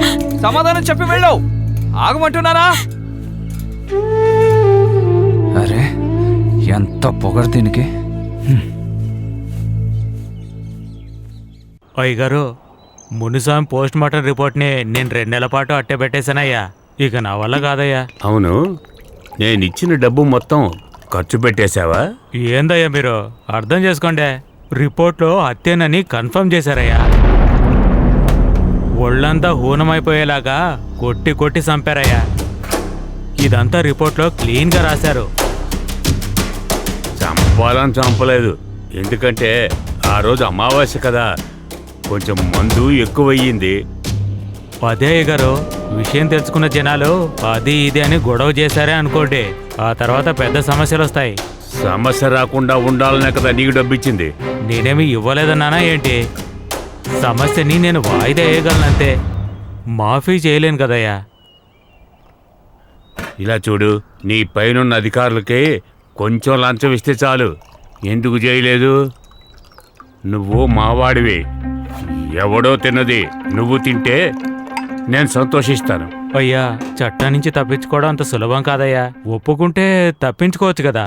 సమాధానం చెప్పి వెళ్ళవు. ఆగమంటున్నారా? అరే, ఎంత పొగరు దీనికి. అయ్యగారు, మునిస్వామి పోస్ట్ మార్టం రిపోర్ట్ని నేను 2 నెలల పాటు అట్టే పెట్టేశానయ్యా. ఇక నా వల్ల కాదయ్యా. అవును, నేనిచ్చిన డబ్బు మొత్తం ఖర్చు పెట్టేశావా? ఏందయ్యా మీరు అర్థం చేసుకోండి. రిపోర్ట్లో హత్యనని కన్ఫర్మ్ చేశారయ్యా. ఒళ్ళంతా హూనమైపోయేలాగా కొట్టి కొట్టి చంపారయ్యా. ఇదంతా రిపోర్ట్లో క్లీన్గా రాశారు. చంపాలని చంపలేదు, ఎందుకంటే ఆ రోజు అమావాస్య కదా, కొంచెం మందు ఎక్కువయ్యింది. అదే అయ్యగారు, విషయం తెలుసుకున్న జనాలు అది ఇది అని గొడవ చేశారే అనుకోండి, ఆ తర్వాత పెద్ద సమస్యలు వస్తాయి. సమస్య రాకుండా ఉండాలనే కదా నీకు డబ్బిచ్చింది. నేనేమి ఇవ్వలేదన్నానా ఏంటి? సమస్యని నేను వాయిదా వేయగలనంతే, మాఫీ చేయలేను కదయ్యా. ఇలా చూడు, నీ పైనున్న అధికారులకి కొంచెం లంచం ఇస్తే చాలు. ఎందుకు చేయలేదు? నువ్వు మావాడివి, ఎవడో తిన్నది నువ్వు తింటే నేను సంతోషిస్తాను. అయ్యా, చట్టం నుంచి తప్పించుకోవడం అంత సులభం కాదయ్యా. ఒప్పుకుంటే తప్పించుకోవచ్చు కదా.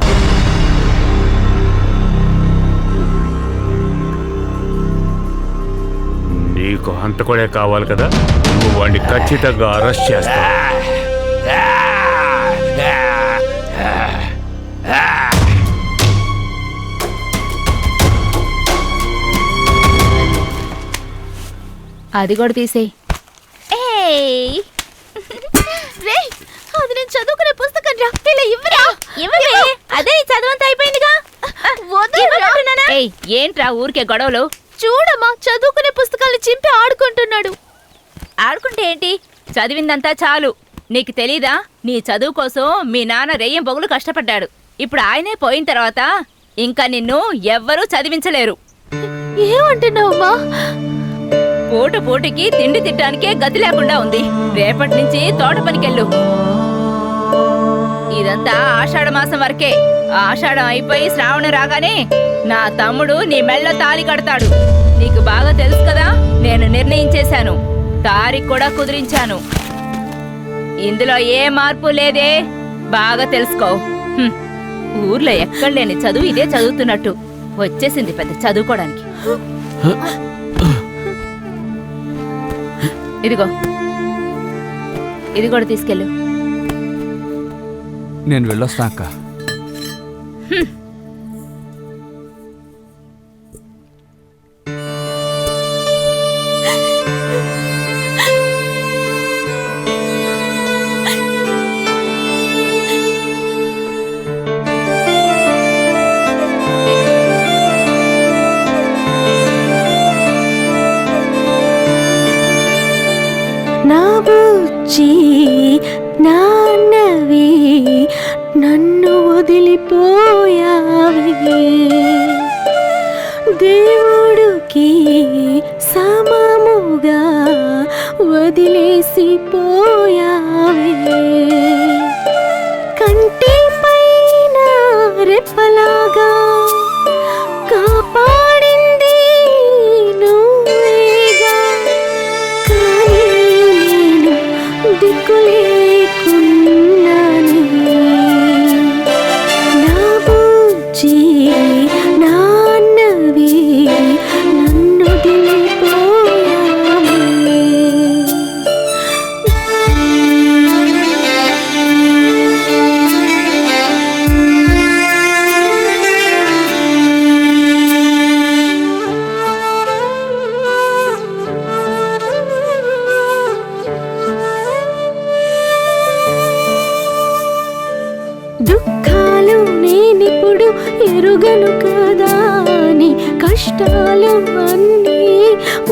నీకు హంతకుడే కావాలి కదా, నువ్వు వాడిని ఖచ్చితంగా అరెస్ట్ చేస్తావు. అది కూడా తీసేయి. అది నేను చదువుకునే పుస్తకం రా. ఇలా ఇవ్వరా? అదే చదువంతా అయిపోయిందిగా. ఏంట్రా ఊరికే గొడవలు? చూడమ్మా, చదువుకునే పుస్తకాలు చింపి ఆడుకుంటున్నాడు. ఆడుకుంటే ఏంటి, చదివిందంతా చాలు. నీకు తెలీదా, నీ చదువు కోసం మీ నాన్న రెయ్యం పొగులు కష్టపడ్డాడు. ఇప్పుడు ఆయనే పోయిన తర్వాత ఇంకా నిన్ను ఎవ్వరూ చదివించలేరు. ఏమంటున్నావమ్మా? పూట పూటకి తిండి తిట్టడానికే గతి లేకుండా ఉంది. రేపటి నుంచి తోట పనికెళ్ళు. ఇదంతా ఆషాఢ మాసం వరకే. ఆషాఢం అయిపోయి శ్రావణ రాగానే నా తమ్ముడు నీ మెళ్ళ తాళి కడతాడు. నీకు బాగా తెలుసు కదా, నేను నిర్ణయించేశాను, తారీఖు కూడా కుదిరించాను. ఇందులో ఏ మార్పు లేదే, బాగా తెలుసుకో. ఊర్లో ఎక్కడ లేని చదువు ఇదే చదువుతున్నట్టు వచ్చేసింది పెద్ద చదువుకోవడానికి. ఇదిగో, ఇది కూడా తీసుకెళ్ళు. నేను వెళ్ళొస్తా అక్క. నా బుజ్జి నాన్నవి నన్ను వదిలిపోయావే దేవుడికి సమముగా వదిలేసిపోయావే కంటి పైన రెప్పలాగా కాపాడింది నువ్వేగా కానీ నేను దిక్కులేకున్నానే నా బుజ్జి నాన్నవి నన్ను వదిలిపోయావే దుఃఖాలు నేనిప్పుడు ఎరుగను కదా నీ కష్టాలు అన్నీ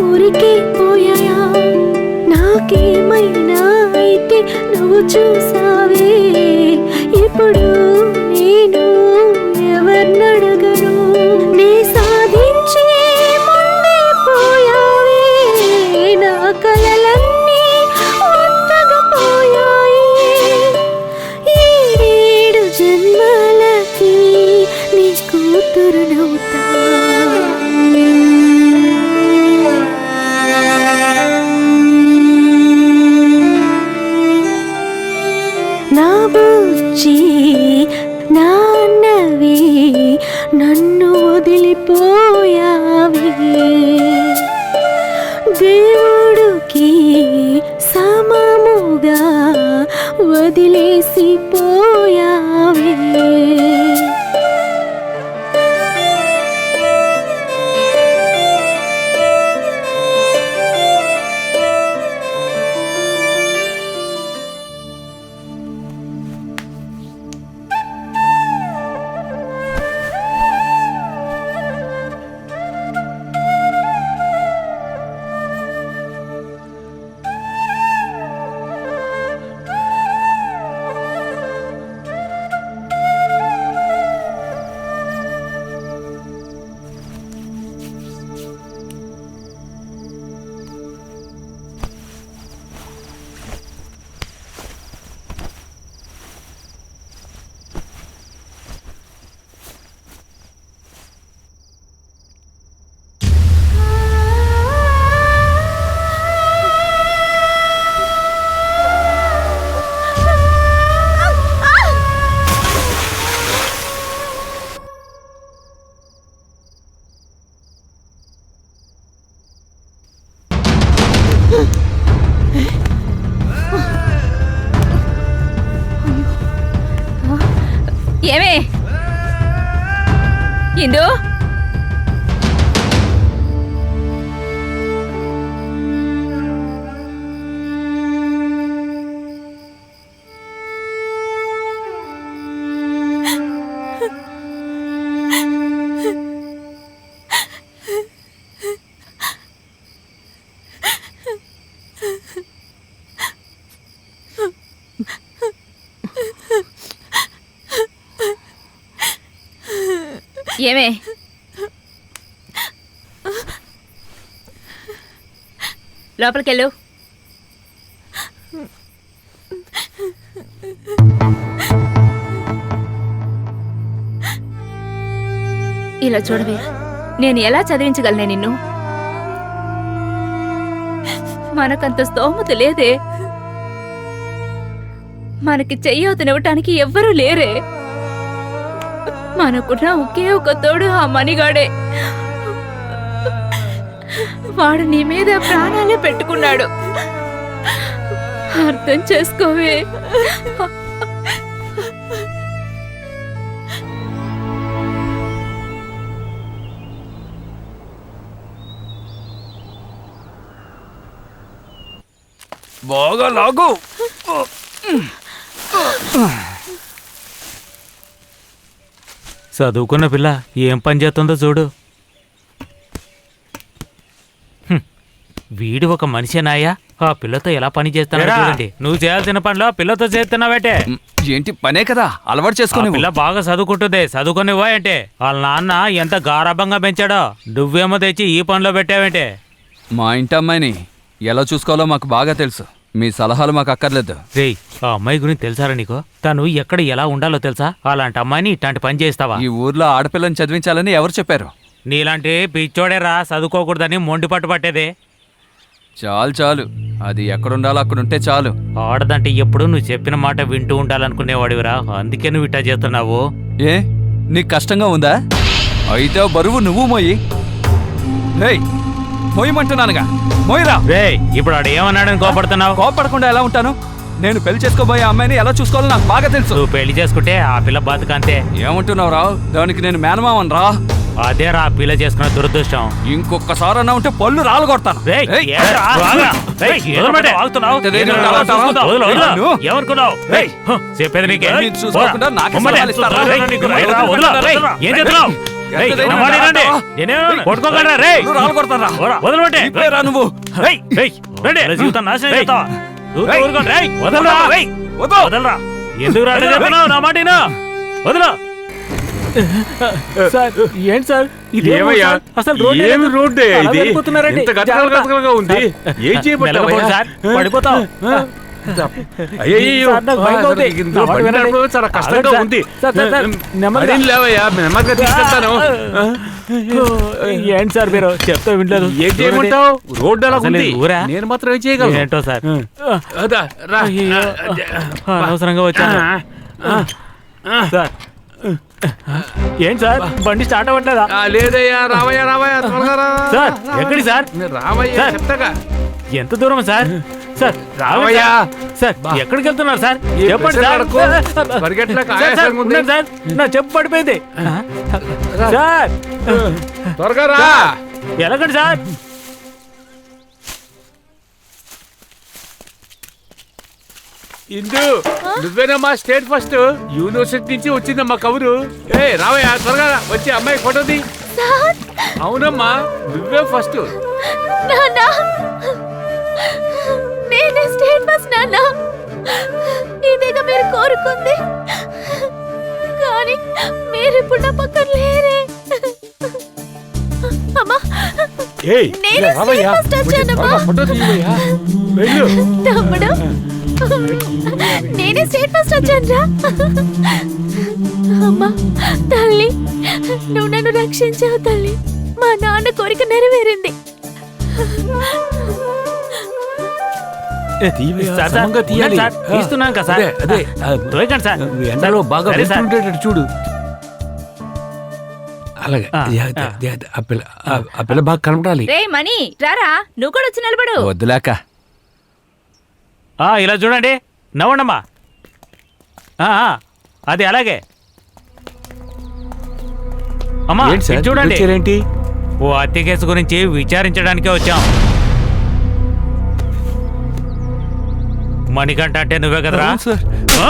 ఊరికే పోయాయా నాకేమైనా అయితే నువ్వు చూసావే ఇప్పుడు నేను ఎవరినడగను నీ సాధించే ముందే పోయావే నా కలలన్నీ ఒత్తగా పోయాయి ఏడు జన్మలకి నీ కూతురునవుతా నా బుజ్జి నాన్నవి నన్ను వదిలిపోయావే దేవుడికి సమముగా వదిలేసిపోయావే ఏమే ఇందు ఏమే లోపలికెళ్ళు ఇలా చూడవే నేను ఎలా చదివించగలనే నిన్ను మనకంత స్తోమత లేదే మనకి చెయ్యొతనివ్వటానికి ఎవ్వరూ లేరే మనకున్న ఒకే ఒక తోడు ఆ మణిగాడే వాడు నీ మీద ప్రాణాలే పెట్టుకున్నాడు అర్థం చేసుకోవే బాగా లాగు చదువుకున్న పిల్ల ఏం పని చేస్తుందో చూడు. వీడు ఒక మనిషేనాయా ఆ పిల్లతో ఎలా పని చేస్తానో చూడండి. నువ్వు చేయాల్సిన పనిలో పిల్లతో చేస్తున్నావేటే? ఏంటి పనే కదా, అలవాటు చేసుకుని. పిల్ల బాగా చదువుకుంటుంది, చదువుకునివ్వా అంటే? వాళ్ళ నాన్న ఎంత గారాభంగా పెంచాడో, నువ్వేమో తెచ్చి ఈ పనిలో పెట్టావేంటే? మా ఇంటి అమ్మాయిని ఎలా చూసుకోవాలో మాకు బాగా తెలుసు. మీ సలహాలు మాకు అక్కర్లేదు. రేయ్, ఆ అమ్మాయి గురించి తెలుసారా నీకు? తను ఎక్కడ ఎలా ఉండాలో తెలుసా? అలాంటి అమ్మాయిని ఇట్లాంటి పని చేస్తావా? ఈ ఊర్లో ఆడపిల్లని చదివించాలని ఎవరు చెప్పారు? నీలాంటి పిచ్చోడేరా చదువుకోకూడదని మొండి పట్టు పట్టేదే. చాలు చాలు, అది ఎక్కడుండాలో అక్కడుంటే చాలు. ఆడదంటే ఎప్పుడు నువ్వు చెప్పిన మాట వింటూ ఉండాలనుకునేవాడివిరా, అందుకే నువ్వు ఇట్టా చేస్తున్నావు. ఏ నీకు కష్టంగా ఉందా? అయితే బరువు నువ్వు మోయి. రేయ్, మోయమంటున్నానుగా, మోయిరా. రేయ్, ఇప్పుడు ఆడు ఏమన్నాడని కోపడుతున్నావు? కోపడకుండా ఎలా ఉంటాను? నేను పెళ్లి చేసుకోబోయే అమ్మాయిని ఎలా చూసుకోవాలో నాకు బాగా తెలుసు. నువ్వు పెళ్లి చేసుకుంటే ఆ పిల్ల బతుకంతే. ఏమంటున్నావు రా? దానికి నేను మేనమావన్ రా. అదే రా పిల్ల చేసుకున్న దురదృష్టం. ఇంకొకసారి అన్నా ఉంటే పళ్ళు రాలు కొడతాను. రేయ్, ఏయ్, ఏంట్రా? ఆగురా. రేయ్, ఏదోమంటే ఆగుతున్నావు? వదలు, వదలు. ఏమనుకున్నావు? రేయ్, చెప్పేది నీకే. నేను చూసుకోకుండా నాకే ఉమ్మడి. సలహాలు ఇస్తారా? రేయ్, నీకు రైట్ రా, వదలు. రేయ్, ఏం చేస్తున్నావు? రేయ్, నా మాట వినండి. నేనేమో కొట్టుకోగలరా? రేయ్, పళ్ళు రాలు కొడతాను రా. వదలమంటే. ఇప్పుడే రా నువ్వు. రేయ్, రేయ్, రండి. జీవితం నాశనం చేస్తావా? ఊరుకోండి. రేయ్, వదలరా. రేయ్, వదలరా. ఎందుకు రా చెప్తున్నావు? నా మాట విను. వదలు. సార్ ఏంటి సార్ ఇది? ఏమయ్యా, అసలు ఏమి రోడ్డే ఇది? ఇంత గతగతగా ఉంది. ఏం చేయబడ్డావు సార్? పడిపోతావు. అయ్యో, సార్, నాకు భయం అవుతుంది. నా మాట వినండి. చాలా కష్టంగా సార్, ఉంది. సార్, సార్, సార్, నెమ్మదిగా. అదేం లేవయ్యా, నెమ్మదిగా తీసుకెళ్తాను. ఏంటి సార్ మీరు చెప్తే వినలేదు? ఏం చేయమంటావు? రోడ్డు అలా అసలు ఉంది. ఇది ఊరా? నేను మాత్రం ఏం చేయగలను? ఏంటో సార్, అదా, రా. అనవసరంగా వచ్చాను. సార్ ఏంటి సార్ బండి స్టార్ట్ అవ్వట్లేదా? లేదయ్యా, రావయ్యా, రావయ్యా, త్వరగా రా. సార్, ఎక్కడి సార్? రావయ్యా, సార్. చెప్తాగా. ఎంత దూరం సార్? సార్ రావయ్యా. సార్, ఎక్కడికి వెళ్తున్నారు సార్? ఈ చెప్పండి ప్రెషర్ సార్. పడకు. పరిగెట్టలేక సార్, సార్, ఆయాసంగా ఉంది. ఉన్నాను సార్, నా చెప్పు పడిపోయింది. సార్, త్వరగా రా. ఎలాగండి సార్? ఇందు, నువ్వేనమ్మా స్టేట్ ఫస్ట్. యూనివర్సిటీ నుంచి వచ్చిందమ్మా కబురు. ఏ రావయ్యా, త్వరగా రా. వచ్చి అమ్మాయి ఫోటోది. అవునమ్మా, నువ్వే ఫస్ట్. నాన్న, నేనే స్టేట్ బస్ నాన్న. ఇదేగా మీరు కోరుకుంది, కానీ మీరు ఇప్పుడు నా పక్కన లేరే. అమ్మా, ఏయ్, నేనే రావయ్యా. స్టేట్ ఫస్ట్ వచ్చి వచ్చానమ్మా. త్వరగా ఫోటో తీయవయ్యా. వెళ్ళు. తమ్ముడు, నేనే స్టేట్ ఫస్ట్ వచ్చానురా. అమ్మా, తల్లి, నువ్వు నన్ను రక్షించావు తల్లి. మా నాన్న కోరిక నెరవేరింది. సార్, సార్, తీయాలి. సార్, తీస్తున్నాను కదా సార్. అదే, తోయకండి సార్. ఎండలో బాగా సరే సార్. వెళ్తుండేటట్టు చూడు. అలాగే ఆ పిల్ల బాగా కనపడాలి. రే మణి, రారా, నువ్వు కూడా వచ్చి నిలబడు. వద్దులేక. ఇలా చూడండి, నవ్వండమ్మా. అది అలాగే. అమ్మా, ఏంటి సార్, ఇటు చూడండి. వచ్చారేంటి? ఓ హత్య కేసు గురించి విచారించడానికే వచ్చాం. మణికంఠ అంటే నువ్వే కదరా? ఆ?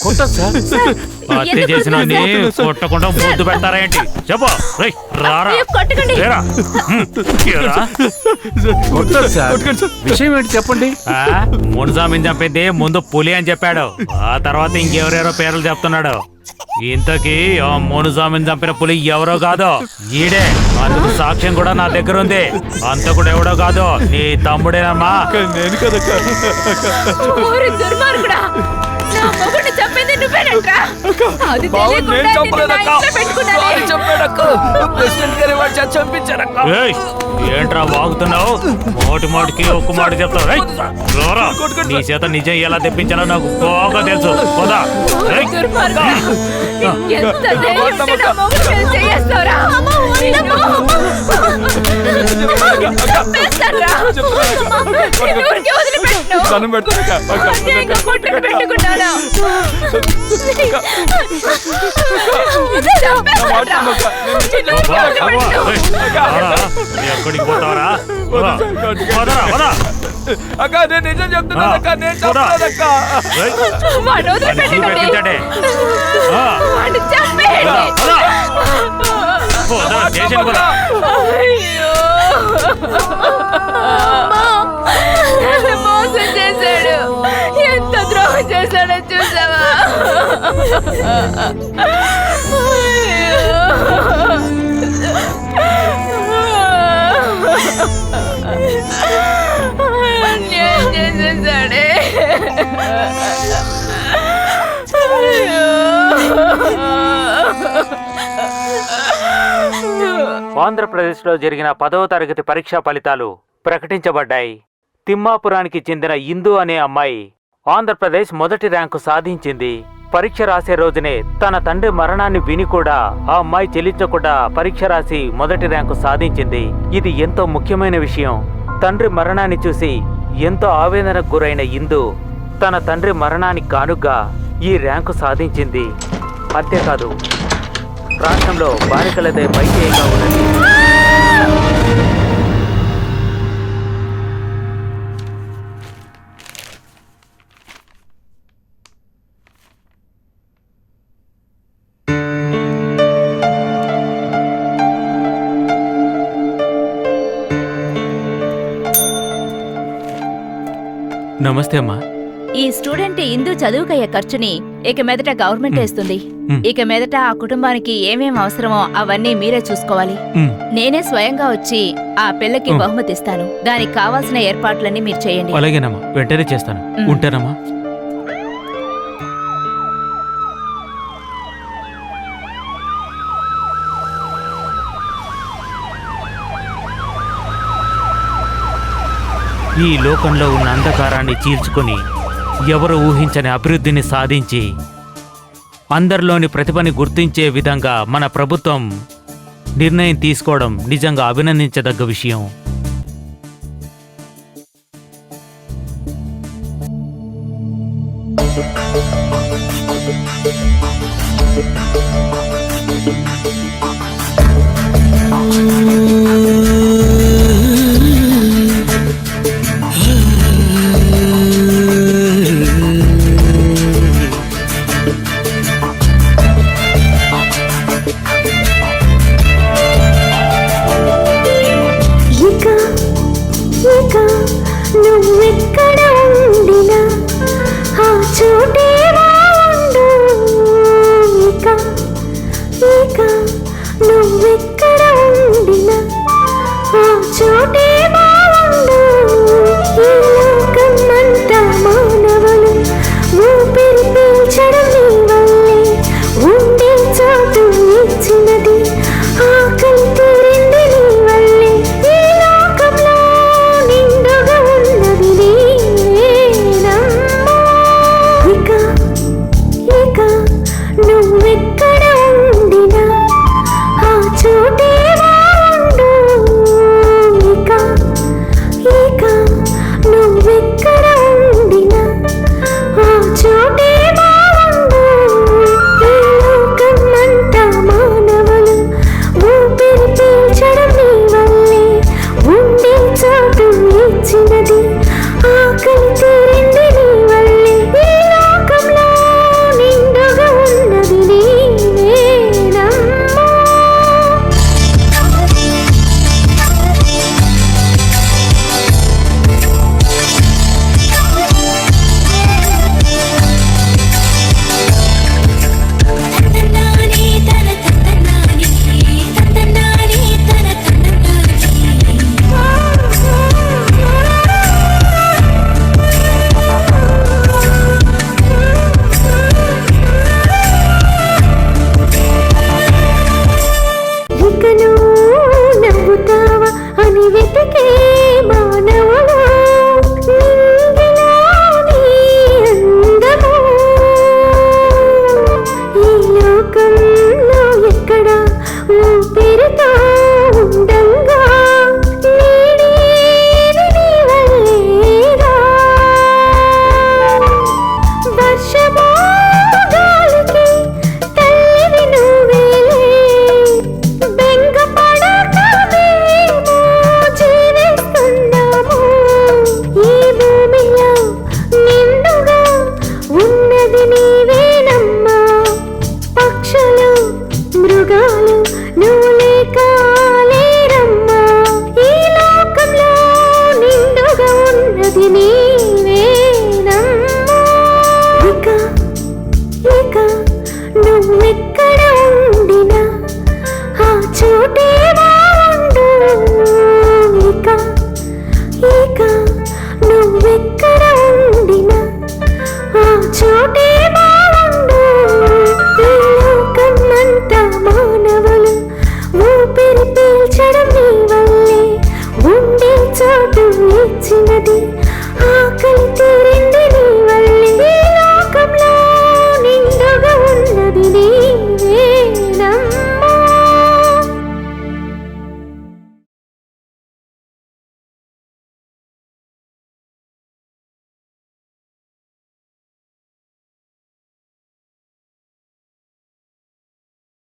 కొత్త సార్. హత్య చేసిన కొట్టకుండా ముద్దు పెడతారా ఏంటి? చెప్పు. రేయ్, రారా. అయ్యో, కొట్టకండి. లేరా. ఏరా? కొత్త సార్. విషయం ఏంటి చెప్పండి. మున్సామిని చంపింది ముందు పులి అని చెప్పాడు, ఆ తర్వాత ఇంకెవరెవరో పేర్లు చెప్తున్నాడు. ఇంతకీ ఆ మునుసామిని చంపిన పులి ఎవరో కాదో ఈడే. అందుకు సాక్ష్యం కూడా నా దగ్గర ఉంది. అంతకుడు ఎవడో కాదు, నీ తమ్ముడేనమ్మా. నేను కదా. ఓరి దుర్మార్గుడా, నా మొగుడిని చంపింది నువ్వేనంట్రా. అది తెలియకుండా నిన్ను నా ఇంట్లో పెట్టుకున్నానే. ఏయ్, ఏంట్రా వాగుతున్నావు? మోటికి ఒక్క మాట చెప్తావు. రేయ్, రారా. నీ చేత నిజం ఎలా తెప్పించాలో నాకు బాగా తెలుసు. పోదా. రేయ్. దుర్మార్గుడా, ఎంత ధైర్యం ఉంటే నా మొగుడి మీద చేయేస్తావురా? చంపేస్తానురా. నిన్ను ఊరికే వదిలిపెట్టను. దండం పెడతానక్క. అన్యాయంగా కొట్టుకు పెట్టుకున్నాను. ఎక్కడికి పోతావరా? పోదారా, పోదా. అక్క, నేను నిజం చెప్తున్నాను అక్క, నేను చెప్పలేదక్క. వాడు వదిలిపెట్టండి. పెట్టించండి. వాడిని చంపేయండి. పోదా, స్టేషన్ పోదా. అయ్యో అన్యాయం చేసేసాడే. ఆంధ్రప్రదేశ్లో జరిగిన 10వ తరగతి పరీక్షా ఫలితాలు ప్రకటించబడ్డాయి. తిమ్మాపురానికి చెందిన ఇందు అనే అమ్మాయి ఆంధ్రప్రదేశ్ మొదటి ర్యాంకు సాధించింది. పరీక్ష రాసే రోజునే తన తండ్రి మరణాన్ని విని కూడా ఆ అమ్మాయి చెల్లించకుండా పరీక్ష రాసి మొదటి ర్యాంకు సాధించింది. ఇది ఎంతో ముఖ్యమైన విషయం. తండ్రి మరణాన్ని చూసి ఎంతో ఆవేదనకు గురైన ఇందు తన తండ్రి మరణానికి కానుగ్గా ఈ ర్యాంకు సాధించింది. అంతేకాదు, రాష్ట్రంలో బాలికలదే పైచేయిగా ఉన్నది. నమస్తే అమ్మా. ఈ స్టూడెంట్ ఇందు చదువుకయ్యే ఖర్చుని ఇక మీదట గవర్నమెంట్ వేస్తుంది. ఇక మీదట ఆ కుటుంబానికి ఏమేం అవసరమో అవన్నీ మీరే చూసుకోవాలి. నేనే స్వయంగా వచ్చి ఆ పిల్లకి బహుమతి ఇస్తాను. దానికి కావాల్సిన ఏర్పాట్లన్నీ మీరు చేయండి. అలాగేనమ్మా, వెంటనే చేస్తాను. ఉంటానమ్మా. ఈ లోకంలో ఉన్న అంధకారాన్ని చీల్చుకొని ఎవరు ఊహించని అభివృద్ధిని సాధించి అందరిలోని ప్రతిభని గుర్తించే విధంగా మన ప్రభుత్వం నిర్ణయం తీసుకోవడం నిజంగా అభినందించదగ్గ విషయం.